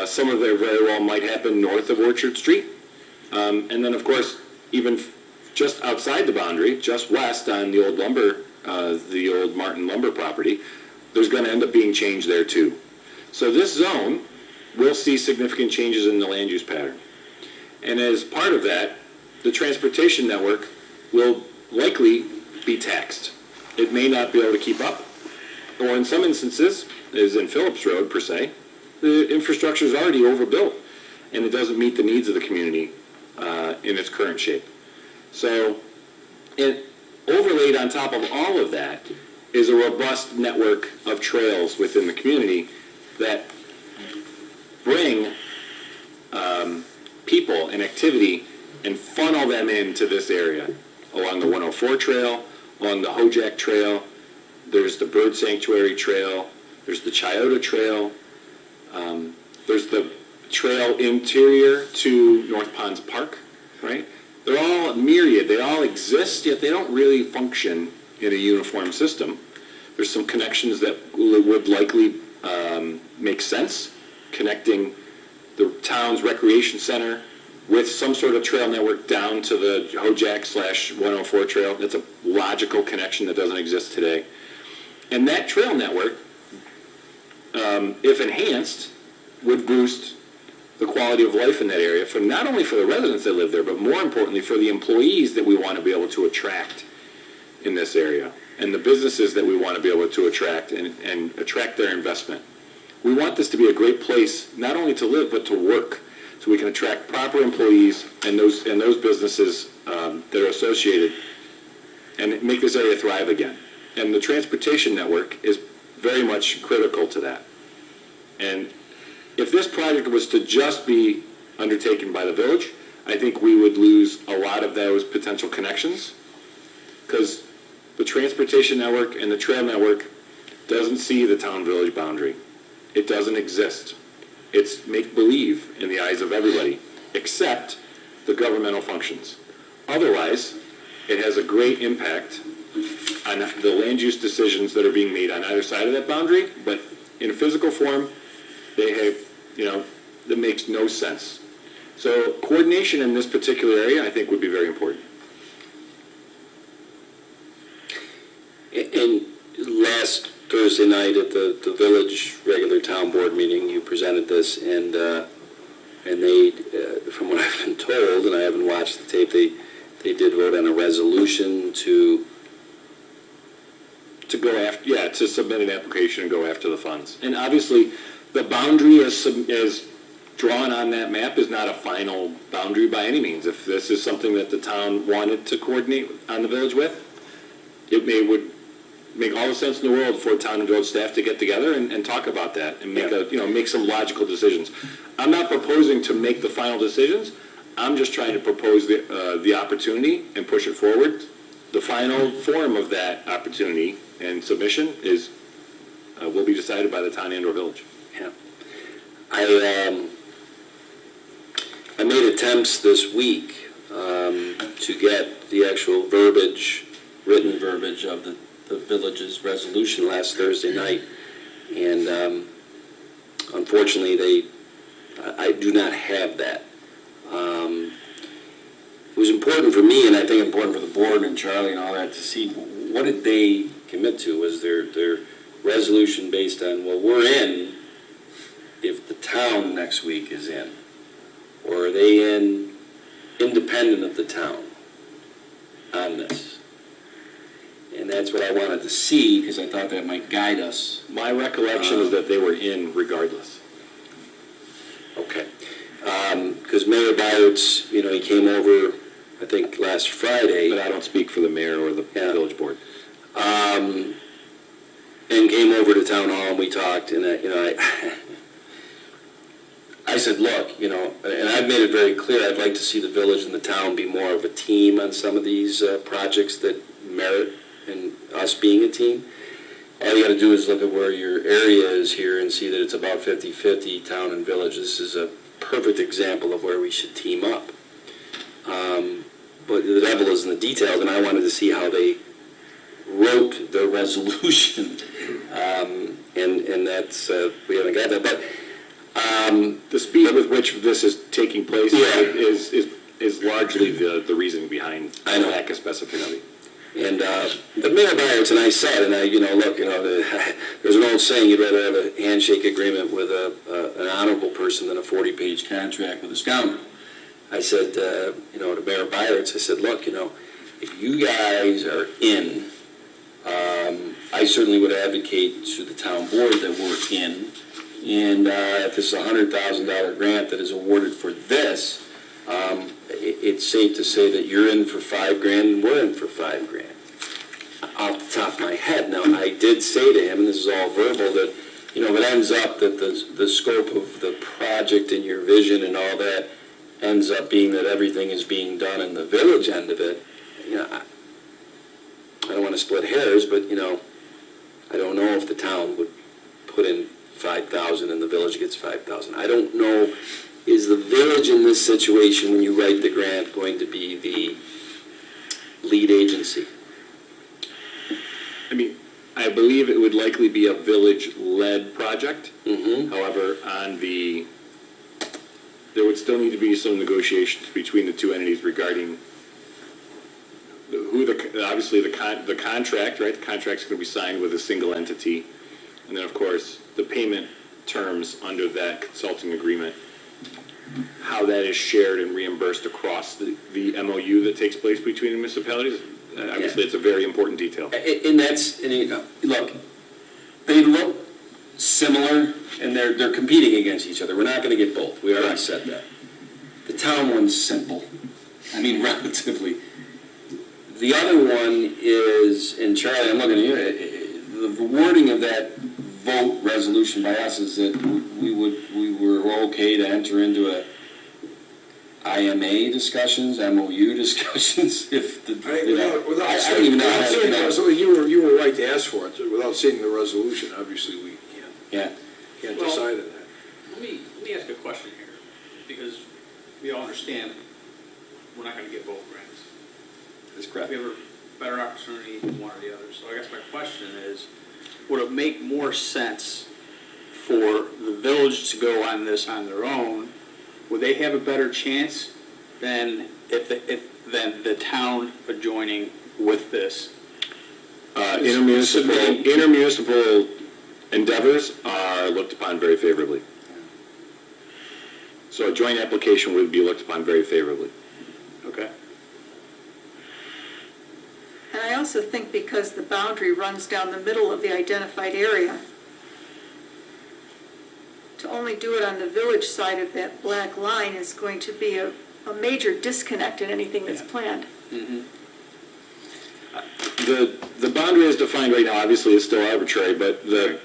Some of it very well might happen north of Orchard Street. And then, of course, even just outside the boundary, just west on the old the old Martin lumber property, there's going to end up being change there too. So this zone will see significant changes in the land use pattern. And as part of that, the transportation network will likely be taxed. It may not be able to keep up, or in some instances, as in Phillips Road per se, the infrastructure is already overbuilt and it doesn't meet the needs of the community in its current shape. So, overlaid on top of all of that is a robust network of trails within the community that bring people and activity and funnel them into this area along the 104 trail, along the Hojack Trail. There's the Bird Sanctuary Trail. There's the Chiota Trail. There's the trail interior to North Ponds Park, right? They're all myriad. They all exist, yet they don't really function in a uniform system. There's some connections that would likely make sense, connecting the town's recreation center with some sort of trail network down to the Hojack/104 trail. That's a logical connection that doesn't exist today. And that trail network, if enhanced, would boost the quality of life in that area, for not only for the residents that live there, but more importantly for the employees that we want to be able to attract in this area, and the businesses that we want to be able to attract and attract their investment. We want this to be a great place, not only to live, but to work, so we can attract proper employees and those businesses that are associated, and make this area thrive again. And the transportation network is very much critical to that. And if this project was to just be undertaken by the village, I think we would lose a lot of those potential connections, because the transportation network and the trail network doesn't see the town-village boundary. It doesn't exist. It's make-believe in the eyes of everybody, except the governmental functions. Otherwise, it has a great impact on the land use decisions that are being made on either side of that boundary, but in physical form, they have, that makes no sense. So coordination in this particular area, I think, would be very important. And last Thursday night at the village regular town board meeting, you presented this, and they, from what I've been told, and I haven't watched the tape, they did vote on a resolution to go after, to submit an application and go after the funds. And obviously, the boundary as drawn on that map is not a final boundary by any means. If this is something that the town wanted to coordinate on the village with, it would make all the sense in the world for town and village staff to get together and talk about that and make some logical decisions. I'm not proposing to make the final decisions. I'm just trying to propose the opportunity and push it forward. The final form of that opportunity and submission will be decided by the town and or village. Yeah. I made attempts this week to get the actual written verbiage of the village's resolution last Thursday night, and unfortunately I do not have that. It was important for me, and I think important for the board and Charlie and all that, to see what did they commit to. Was their resolution based on, well, we're in if the town next week is in, or are they in independent of the town on this? And that's what I wanted to see, because I thought that might guide us. My recollection is that they were in regardless. Okay. Because Mayor Byards, he came over, I think, last Friday. But I don't speak for the mayor or the village board. and came over to town hall and we talked, and I said, look, and I've made it very clear, I'd like to see the village and the town be more of a team on some of these projects that merit and us being a team. All you gotta do is look at where your area is here and see that it's about 50-50, town and village. This is a perfect example of where we should team up. But the devil is in the details, and I wanted to see how they wrote the resolution. And that's, we haven't got that, but, The speed with which this is taking place Yeah. is largely the reasoning behind I know. the lack of specificity. and, but Mayor Byers and I said, and look, there's an old saying, you'd rather have a handshake agreement with an honorable person than a 40-page contract with a scoundrel. I said, to Mayor Byers, I said, look, if you guys are in, I certainly would advocate to the town board that we're in. And if this is a $100,000 grant that is awarded for this, it's safe to say that you're in for $5,000 and we're in for $5,000. Off the top of my head. Now, I did say to him, and this is all verbal, that, if it ends up that the scope of the project and your vision and all that ends up being that everything is being done in the village end of it, I don't want to split hairs, but, I don't know if the town would put in 5,000 and the village gets 5,000. I don't know, is the village in this situation, when you write the grant, going to be the lead agency? I mean, I believe it would likely be a village-led project. Mm-hmm. However, there would still need to be some negotiations between the two entities regarding obviously the contract, right? The contract's going to be signed with a single entity. And then, of course, the payment terms under that consulting agreement, how that is shared and reimbursed across the MOU that takes place between the municipalities. Obviously, it's a very important detail. Look, they look similar, and they're competing against each other. We're not going to get both. We already said that. The town one's simple. Relatively. The other one is, and Charlie, I'm looking at you, the wording of that vote resolution by us is that we were okay to enter into a IMA discussions, MOU discussions, if the, I don't even know how to, So you were right to ask for it, without seeing the resolution, obviously we yeah. can't Well- decide on that. Let me ask a question here, because we all understand we're not gonna get both grants. That's correct. We have a better opportunity than one or the other. So I guess my question is, would it make more sense for the village to go on this on their own? Would they have a better chance than than the town adjoining with this? Intermunicipal endeavors are looked upon very favorably. So a joint application would be looked upon very favorably. Okay. And I also think because the boundary runs down the middle of the identified area, to only do it on the village side of that black line is going to be a major disconnect in anything that's planned. The boundary is defined right now, obviously it's still arbitrary, but the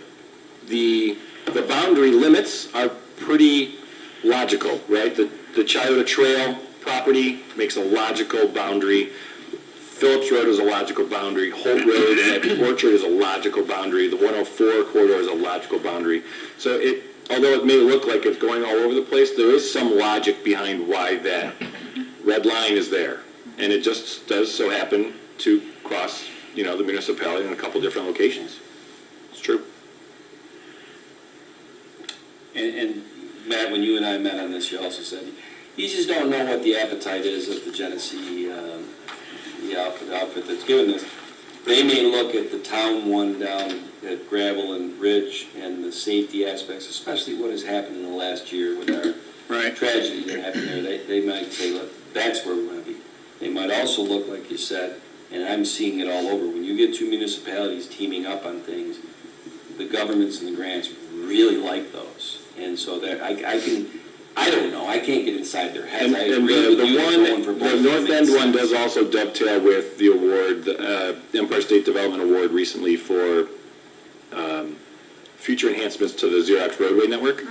boundary limits are pretty logical, right? The Chiota Trail property makes a logical boundary. Phillips Road is a logical boundary. Holt Road at Orchard is a logical boundary. The 104 corridor is a logical boundary. So although it may look like it's going all over the place, there is some logic behind why that red line is there. And it just does so happen to cross, the municipality in a couple different locations. It's true. And Matt, when you and I met on this, you also said, you just don't know what the appetite is of the Genesee, the outfit that's given this. They may look at the town one down at Gravel and Ridge and the safety aspects, especially what has happened in the last year with our tragedy that happened there. They might say, look, that's where we want to be. They might also look, like you said, and I'm seeing it all over, when you get two municipalities teaming up on things, the governments and the grants really like those. And so I don't know, I can't get inside their heads. I agree with you going for both. The North End one does sense. also dovetail with the award, the Empire State Development Award recently for future enhancements to the Xerox roadway network.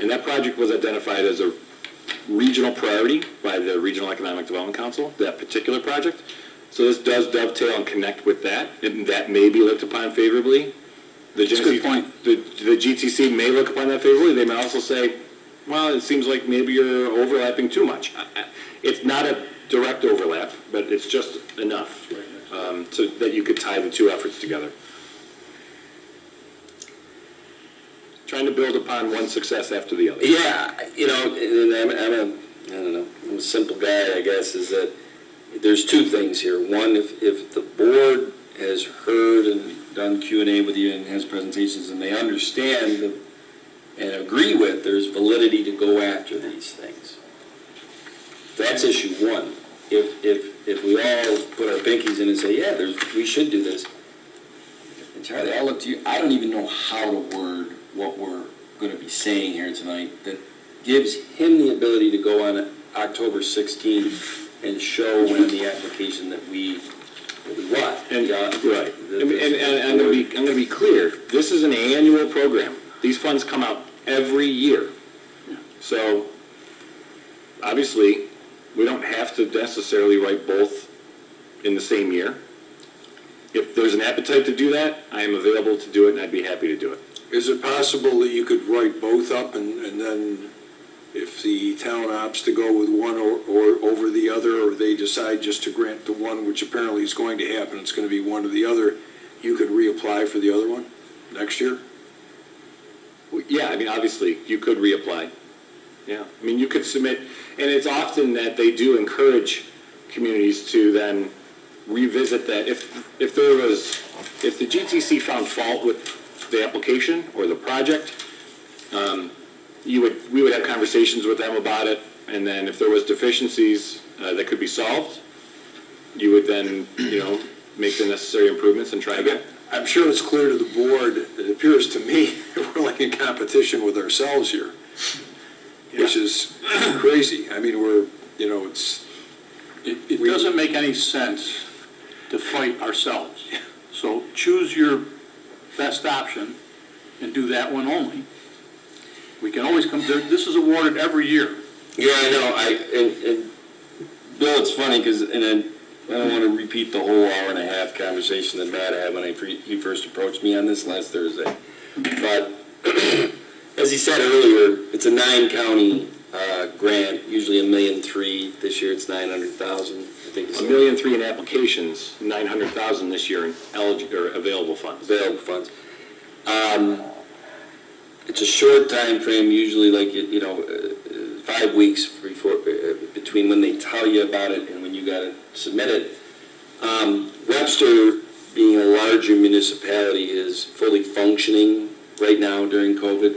And that project was identified as a regional priority by the Regional Economic Development Council, that particular project. So this does dovetail and connect with that, and that may be looked upon favorably. That's a good point. The GTC may look upon that favorably. They may also say, well, it seems like maybe you're overlapping too much. It's not a direct overlap, but it's just enough so that you could tie the two efforts together. Trying to build upon one success after the other. Yeah, you know, and I'm a simple guy, I guess, is that there's two things here. One, if the board has heard and done Q&A with you and has presentations and they understand and agree with, there's validity to go after these things. That's issue one. If we all put our pinkies in and say, yeah, we should do this. And Charlie, I'll look to you. I don't even know how to word what we're going to be saying here tonight that gives him the ability to go on October 16th and show on the application that we want. And, right. And I'm going to be clear. This is an annual program. These funds come out every year. So, obviously, we don't have to necessarily write both in the same year. If there's an appetite to do that, I am available to do it, and I'd be happy to do it. Is it possible that you could write both up and then if the town opts to go with one or over the other, or they decide just to grant the one, which apparently is going to happen, it's going to be one or the other, you could reapply for the other one next year? Yeah, I mean, obviously, you could reapply. Yeah, I mean, you could submit, and it's often that they do encourage communities to then revisit that. If the GTC found fault with the application or the project, we would have conversations with them about it, and then if there was deficiencies that could be solved, you would then, make the necessary improvements and try again. I'm sure it's clear to the board. It appears to me we're like in competition with ourselves here, which is crazy. I mean, It doesn't make any sense to fight ourselves. So choose your best option and do that one only. We can always come, this is awarded every year. Yeah, I know. And Bill, it's funny because, I don't want to repeat the whole hour and a half conversation that Matt had when he first approached me on this last Thursday. But as he said earlier, it's a 9-county grant, usually $1.3 million. This year it's $900,000. I think it's $1.3 million in applications, $900,000 this year in available funds. Available funds. It's a short time frame, usually 5 weeks before, between when they tell you about it and when you got to submit it. Webster, being a larger municipality, is fully functioning right now during COVID.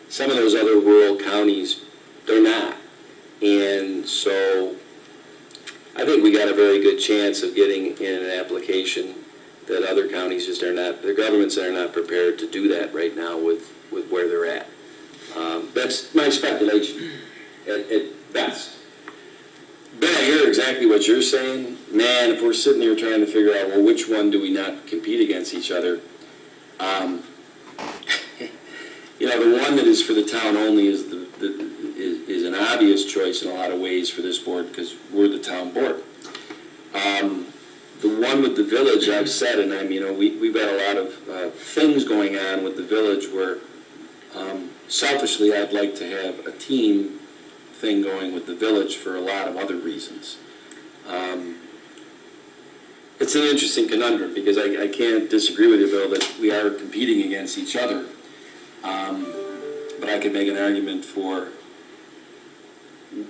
Some of those other rural counties, they're not. And so I think we got a very good chance of getting in an application that other counties just are not, their governments are not prepared to do that right now with where they're at. That's my speculation at best. Ben, I hear exactly what you're saying. Man, if we're sitting here trying to figure out, well, which one do we not compete against each other? The one that is for the town only is is an obvious choice in a lot of ways for this board because we're the town board. The one with the village, I've said, and we've got a lot of things going on with the village where selfishly I'd like to have a team thing going with the village for a lot of other reasons. It's an interesting conundrum because I can't disagree with you, Bill, that we are competing against each other. But I could make an argument for,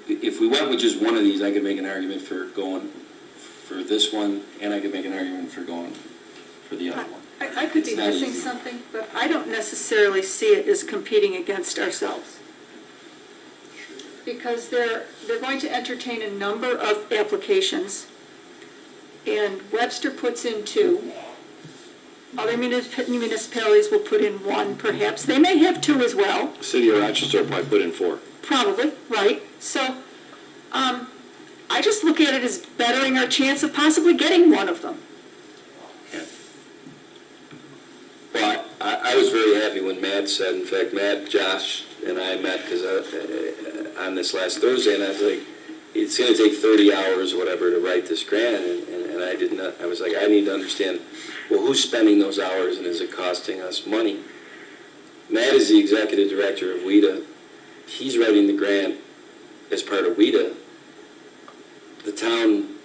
if we went with just one of these, I could make an argument for going for this one, and I could make an argument for going for the other one. I could be missing something, but I don't necessarily see it as competing against ourselves. Because they're going to entertain a number of applications, and Webster puts in 2. Other municipalities will put in 1, perhaps. They may have 2 as well. The city of Rochester will probably put in 4. Probably, right. So, I just look at it as bettering our chance of possibly getting one of them. But I was very happy when Matt said, in fact, Matt, Josh, and I met on this last Thursday, and I was like, it's gonna take 30 hours or whatever to write this grant, and I did not, I was like, I need to understand, well, who's spending those hours and is it costing us money? Matt is the executive director of WIDA. He's writing the grant as part of WIDA. The town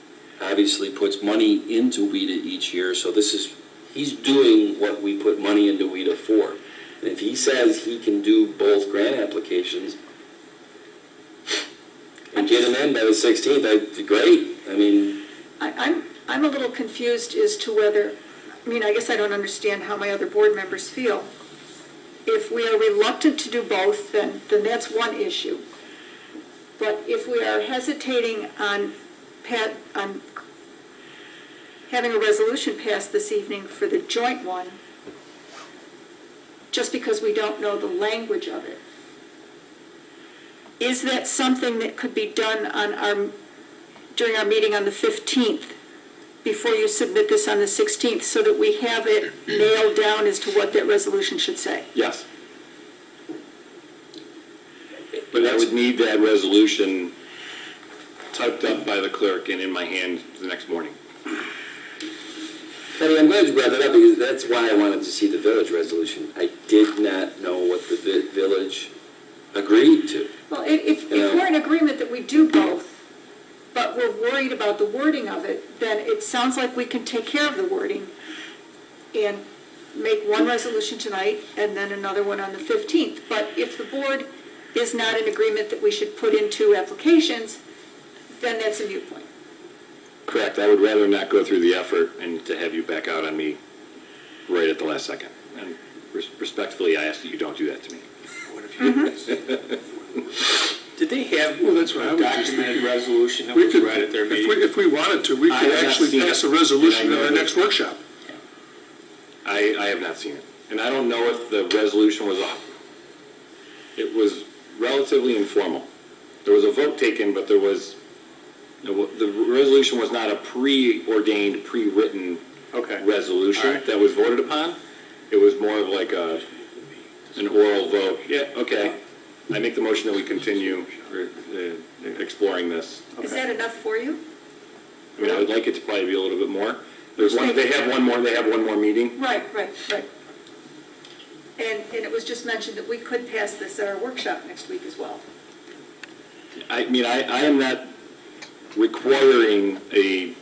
obviously puts money into WIDA each year, so he's doing what we put money into WIDA for. And if he says he can do both grant applications and get them in by the 16th, great. I mean, I'm a little confused as to whether, I guess I don't understand how my other board members feel. If we are reluctant to do both, then that's one issue. But if we are hesitating on having a resolution passed this evening for the joint one, just because we don't know the language of it, is that something that could be done during our meeting on the 15th, before you submit this on the 16th, so that we have it nailed down as to what that resolution should say? Yes. But I would need that resolution typed up by the clerk and in my hand the next morning. Penny, I'm glad you brought that up, because that's why I wanted to see the village resolution. I did not know what the village agreed to. Well, if we're in agreement that we do both, but we're worried about the wording of it, then it sounds like we can take care of the wording and make one resolution tonight and then another one on the 15th. But if the board is not in agreement that we should put in two applications, then that's a moot point. Correct. I would rather not go through the effort and to have you back out on me right at the last second. And respectfully, I ask that you don't do that to me. Did they have Well, that's what I a was just documented resolution that We was could, read at their if meeting? if we wanted to, we I could have not actually seen pass a it. resolution And I at our know next that- workshop. I have not seen it. And I don't know if the resolution was off. It was relatively informal. There was a vote taken, but the resolution was not a preordained, pre-written Okay. resolution All right. that was voted upon. It was more of like an oral vote. Yeah, okay. I make the motion that we continue exploring this. Is that enough for you? I mean, I would like it to probably be a little bit more. They have one more meeting. Right. And it was just mentioned that we could pass this at our workshop next week as well. I mean, I am not requiring a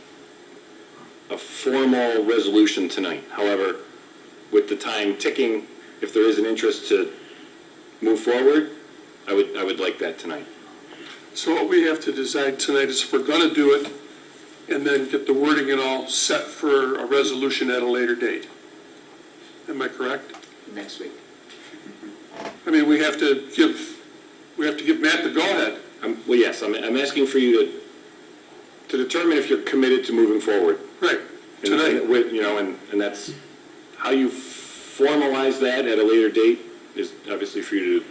formal resolution tonight. However, with the time ticking, if there is an interest to move forward, I would like that tonight. So what we have to decide tonight is if we're going to do it, and then get the wording and all set for a resolution at a later date. Am I correct? Next week. I mean, we have to give Matt the go-ahead. Well, yes, I'm asking for you to determine if you're committed to moving forward. Right, And- tonight. and with- and that's, how you formalize that at a later date is obviously for you to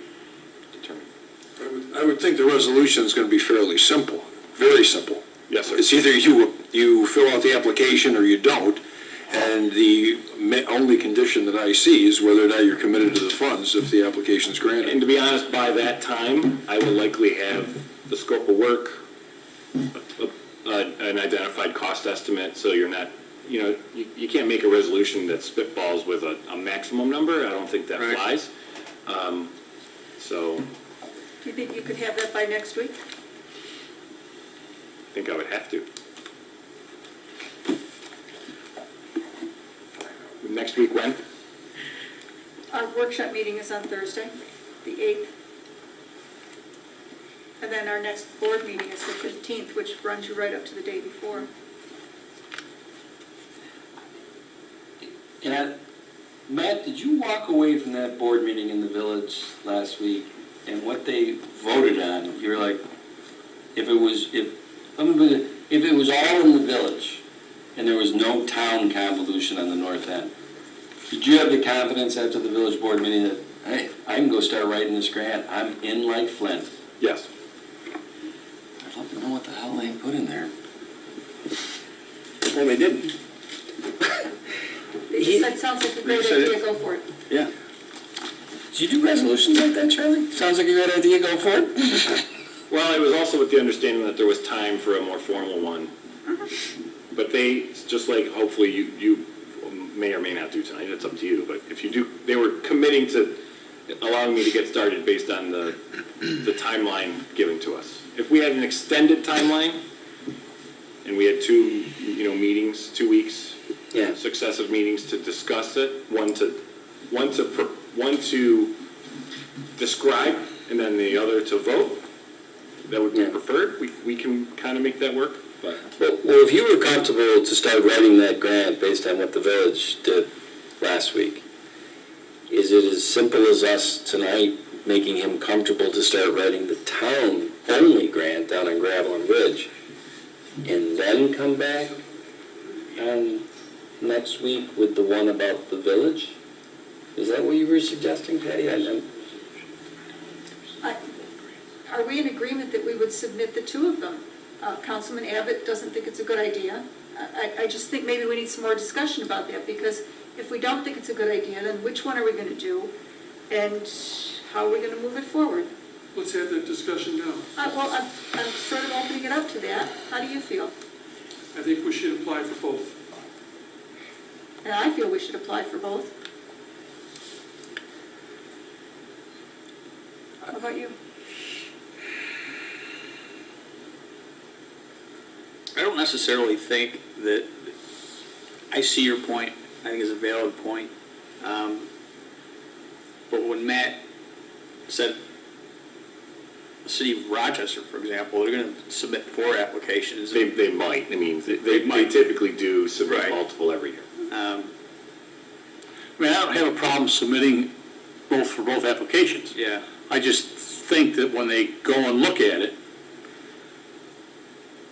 determine. I would think the resolution is going to be fairly simple, very simple. Yes, sir. It's either you fill out the application or you don't, and the only condition that I see is whether or not you're committed to the funds if the application's granted. And to be honest, by that time, I will likely have the scope of work, an identified cost estimate, so you're not, you can't make a resolution that spitballs with a maximum number. I don't think that Right. flies. So Do you think you could have that by next week? I think I would have to. Next week, when? Our workshop meeting is on Thursday, the 8th. And then our next board meeting is the 15th, which runs you right up to the day before. And Matt, did you walk away from that board meeting in the village last week, and what they voted on, you were like, if it was all in the village, and there was no town convolution on the north end, did you have the confidence after the village board meeting that, hey, I can go start writing this grant, I'm in like Flint? Yes. I'd love to know what the hell they put in there. Well, they didn't. They just said, sounds like a great idea, go for it. Yeah. Do you do resolutions like that, Charlie? Sounds like a good idea, go for it. Well, it was also with the understanding that there was time for a more formal one. But they, just like hopefully you may or may not do tonight, it's up to you, but if you do, they were committing to allowing me to get started based on the timeline given to us. If we had an extended timeline, and we had two meetings, 2 weeks, Yeah. successive meetings to discuss it, one to describe, and then the other to vote, that would be Yeah. preferred. We can kind of make that work, but. Well, if you were comfortable to start writing that grant based on what the village did last week, is it as simple as us tonight making him comfortable to start writing the town-only grant down on Gravel and Ridge, and then come back next week with the one about the village? Is that what you were suggesting, Patty? Are we in agreement that we would submit the two of them? Councilman Abbott doesn't think it's a good idea. I just think maybe we need some more discussion about that, because if we don't think it's a good idea, then which one are we going to do? And how are we going to move it forward? Let's have that discussion now. Well, I'm sort of opening it up to that. How do you feel? I think we should apply for both. And I feel we should apply for both. How about you? I don't necessarily think that, I see your point, I think it's a valid point. But when Matt said, the city of Rochester, for example, they're gonna submit 4 applications. They might, I mean, they might. typically do submit Right. multiple every year. Um, I mean, I don't have a problem submitting both for both applications. Yeah, I just think that when they go and look at it,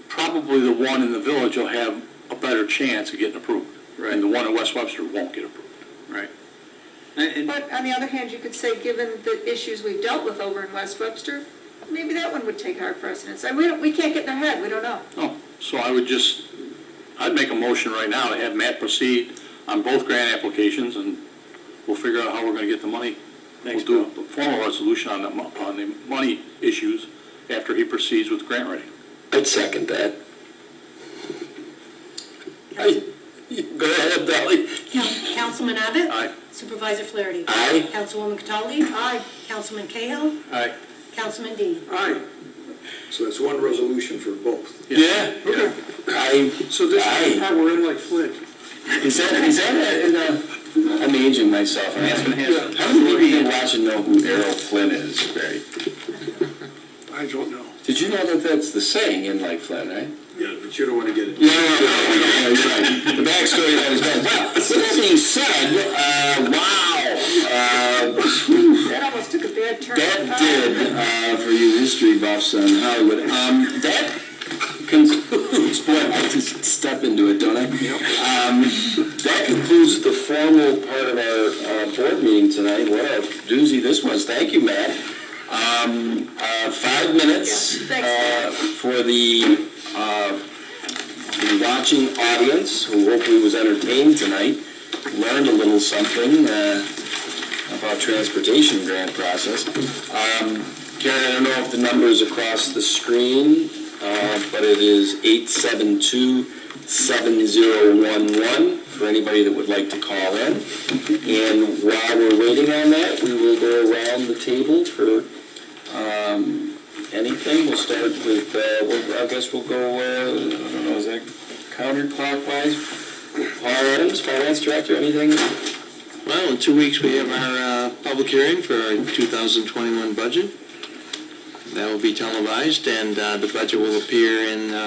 probably the one in the village will have a better chance of getting approved. Right. And the one in West Webster won't get approved. right. And But on the other hand, you could say, given the issues we've dealt with over in West Webster, maybe that one would take our precedence. And we can't get in their head, we don't know. Oh, so I'd make a motion right now to have Matt proceed on both grant applications, and we'll figure out how we're gonna get the money. Thanks, We'll do a formal resolution on the money issues after he proceeds with grant writing. I'd second that. Go ahead, Dolly. Councilman Abbott? Aye. Supervisor Flaherty? Aye. Councilwoman Cataldi? Aye. Councilman Cahill? Aye. Councilman Dean? Aye. So it's one resolution for both. Yeah. So this Aye. is how we're in like Flint. Is that I'm aging myself. That's gonna happen. How many people you watching know who Errol Flynn is, Barry? I don't know. Did you know that that's the saying in Lake Flynn, right? Yeah, but you don't want to get it. No, you're right. The backstory of that is bad. Well, with that being said, wow. That almost took a bad turn. That did, for you history buffs on Hollywood. That concludes, boy, I just step into it, don't I? That concludes the formal part of our board meeting tonight. What a doozy this was. Thank you, Matt. 5 minutes for the watching audience, who hopefully was entertained tonight, learned a little something about transportation grant process. Karen, I don't know if the number's across the screen, but it is 872-7011 for anybody that would like to call in. And while we're waiting on that, we will go around the table for anything. We'll start with, I guess we'll go, I don't know, is that counterclockwise? Paul Adams, Finance Director, anything? Well, in 2 weeks, we have our public hearing for our 2021 budget. That will be televised, and the budget will appear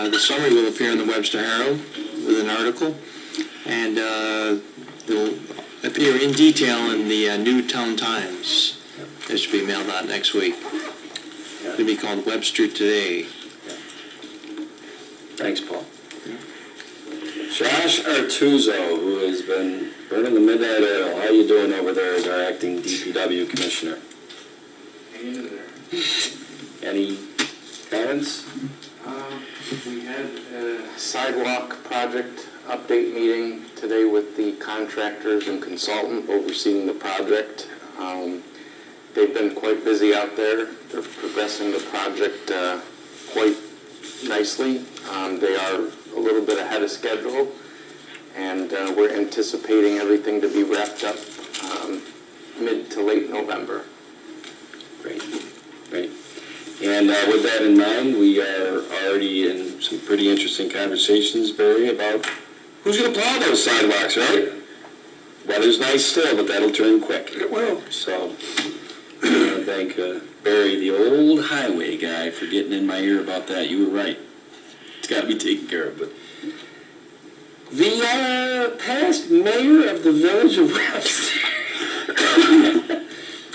the summary will appear in the Webster Herald with an article, and they'll appear in detail in the Newtown Times. It should be mailed out next week. It'll be called Webster Today. Thanks, Paul. Josh Artuzo, who has been burning the midnight oil. How you doing over there as our acting DPW commissioner? Hanging in there. Any comments? We had a sidewalk project update meeting today with the contractors and consultant overseeing the project. They've been quite busy out there. They're progressing the project quite nicely. They are a little bit ahead of schedule, and we're anticipating everything to be wrapped up mid to late November. Great, great. And with that in mind, we are already in some pretty interesting conversations, Barry, about who's going to plow those sidewalks, right? Weather's nice still, but that'll turn quick. It will. So, I want to thank Barry, the old highway guy, for getting in my ear about that. You were right. It's got to be taken care of. But the past mayor of the village of Webster.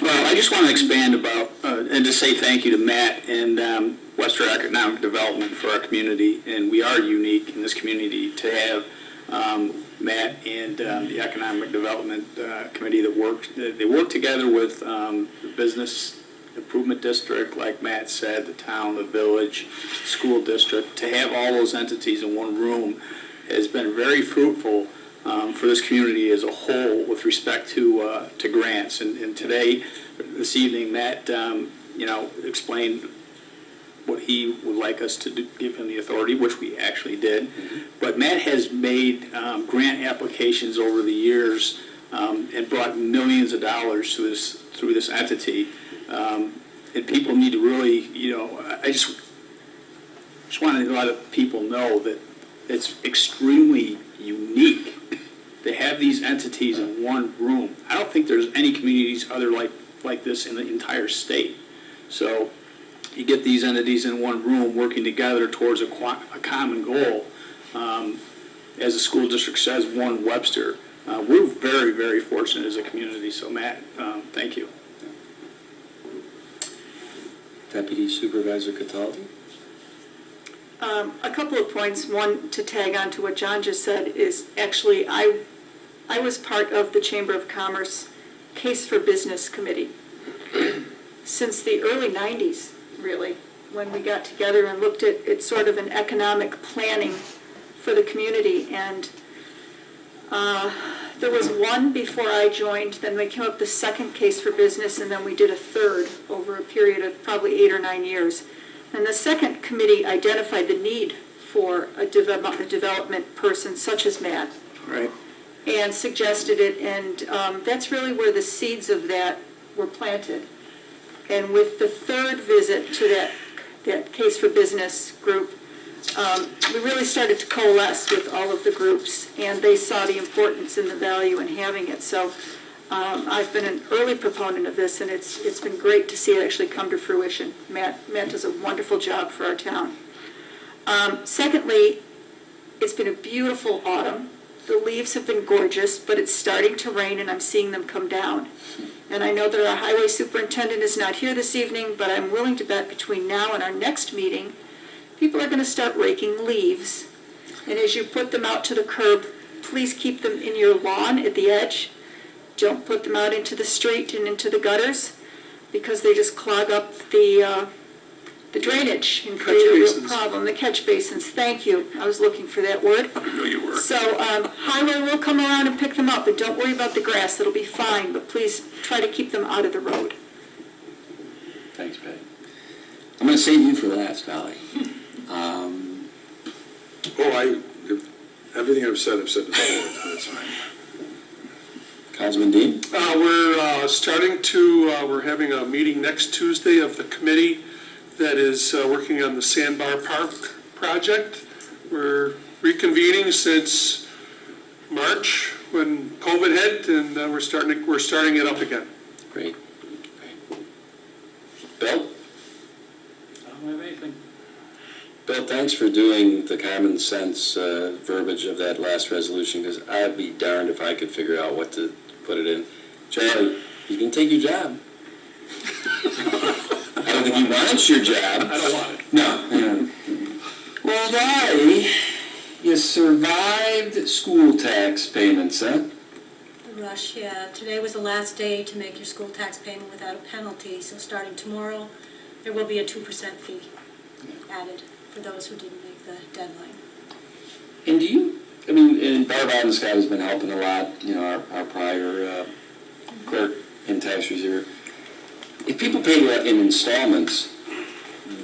Well, I just want to expand about, and to say thank you to Matt and Webster Economic Development for our community. And we are unique in this community to have Matt and the Economic Development Committee they work together with the Business Improvement District, like Matt said, the town, the village, school district. To have all those entities in one room has been very fruitful for this community as a whole with respect to grants. And today, this evening, Matt, explained what he would like us to do, give him the authority, which we actually did. But Matt has made grant applications over the years and brought millions of dollars to through this entity. And people need to really, I just wanted to let people know that it's extremely unique to have these entities in one room. I don't think there's any communities other like this in the entire state. So you get these entities in one room working together towards a common goal. As the school district says, one Webster. We're very, very fortunate as a community. So Matt, thank you. Deputy Supervisor Cataldi. A couple of points. One, to tag on to what John just said, is actually I was part of the Chamber of Commerce Case for Business Committee since the early 90s, really, when we got together and looked at sort of an economic planning for the community. And there was one before I joined, then we came up with the second Case for Business, and then we did a third over a period of probably 8 or 9 years. And the second committee identified the need for a development person such as Matt. Right. And suggested it, and that's really where the seeds of that were planted. And with the third visit to that Case for Business group, we really started to coalesce with all of the groups, and they saw the importance and the value in having it. So I've been an early proponent of this, and it's been great to see it actually come to fruition. Matt does a wonderful job for our town. Secondly, it's been a beautiful autumn. The leaves have been gorgeous, but it's starting to rain, and I'm seeing them come down. And I know that our highway superintendent is not here this evening, but I'm willing to bet between now and our next meeting, people are going to start raking leaves. And as you put them out to the curb, please keep them in your lawn at the edge. Don't put them out into the street and into the gutters, because they just clog up the drainage and create a real problem. The catch basins, thank you. I was looking for that word. I know you were. So highway will come around and pick them up, and don't worry about the grass, it'll be fine, but please try to keep them out of the road. Thanks, Patty. I'm going to save you for last, Holly. Everything I've said before, that's fine. Councilman Dean? We're having a meeting next Tuesday of the committee that is working on the Sandbar Park project. We're reconvening since March when COVID hit, and we're starting it up again. Great. Bill? I don't have anything. Bill, thanks for doing the common sense verbiage of that last resolution, because I'd be darned if I could figure out what to put it in. Charlie, you can take your job. I don't think he wants your job. I don't want it. No. Well, Larry, you survived school tax payments, huh? The rush, yeah. Today was the last day to make your school tax payment without a penalty, so starting tomorrow, there will be a 2% fee added for those who didn't make the deadline. And do you, I mean, and Barb and Scott has been helping a lot, you know, our prior clerk and tax receiver. If people pay in installments,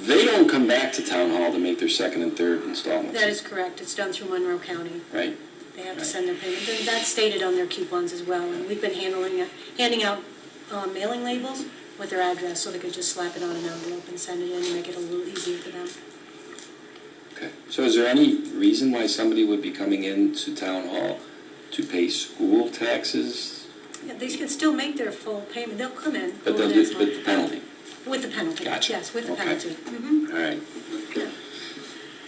they don't come back to town hall to make their second and third installments. That is correct. It's done through Monroe County. Right. They have to send their payment. And that's stated on their coupons as well. And we've been handing out mailing labels with their address, so they could just slap it on an envelope and send it in and make it a little easier for them. Okay. So is there any reason why somebody would be coming into town hall to pay school taxes? Yeah, they can still make their full payment. They'll come in. But over they'll the do next it with month. the penalty? With the penalty. Gotcha. Yes, with the Okay. penalty. Mhm. All right.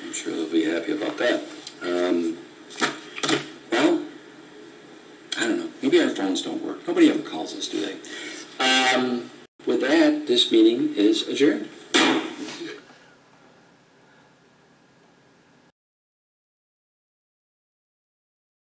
I'm sure they'll be happy about that. Well, I don't know. Maybe our phones don't work. Nobody ever calls us, do they? With that, this meeting is adjourned.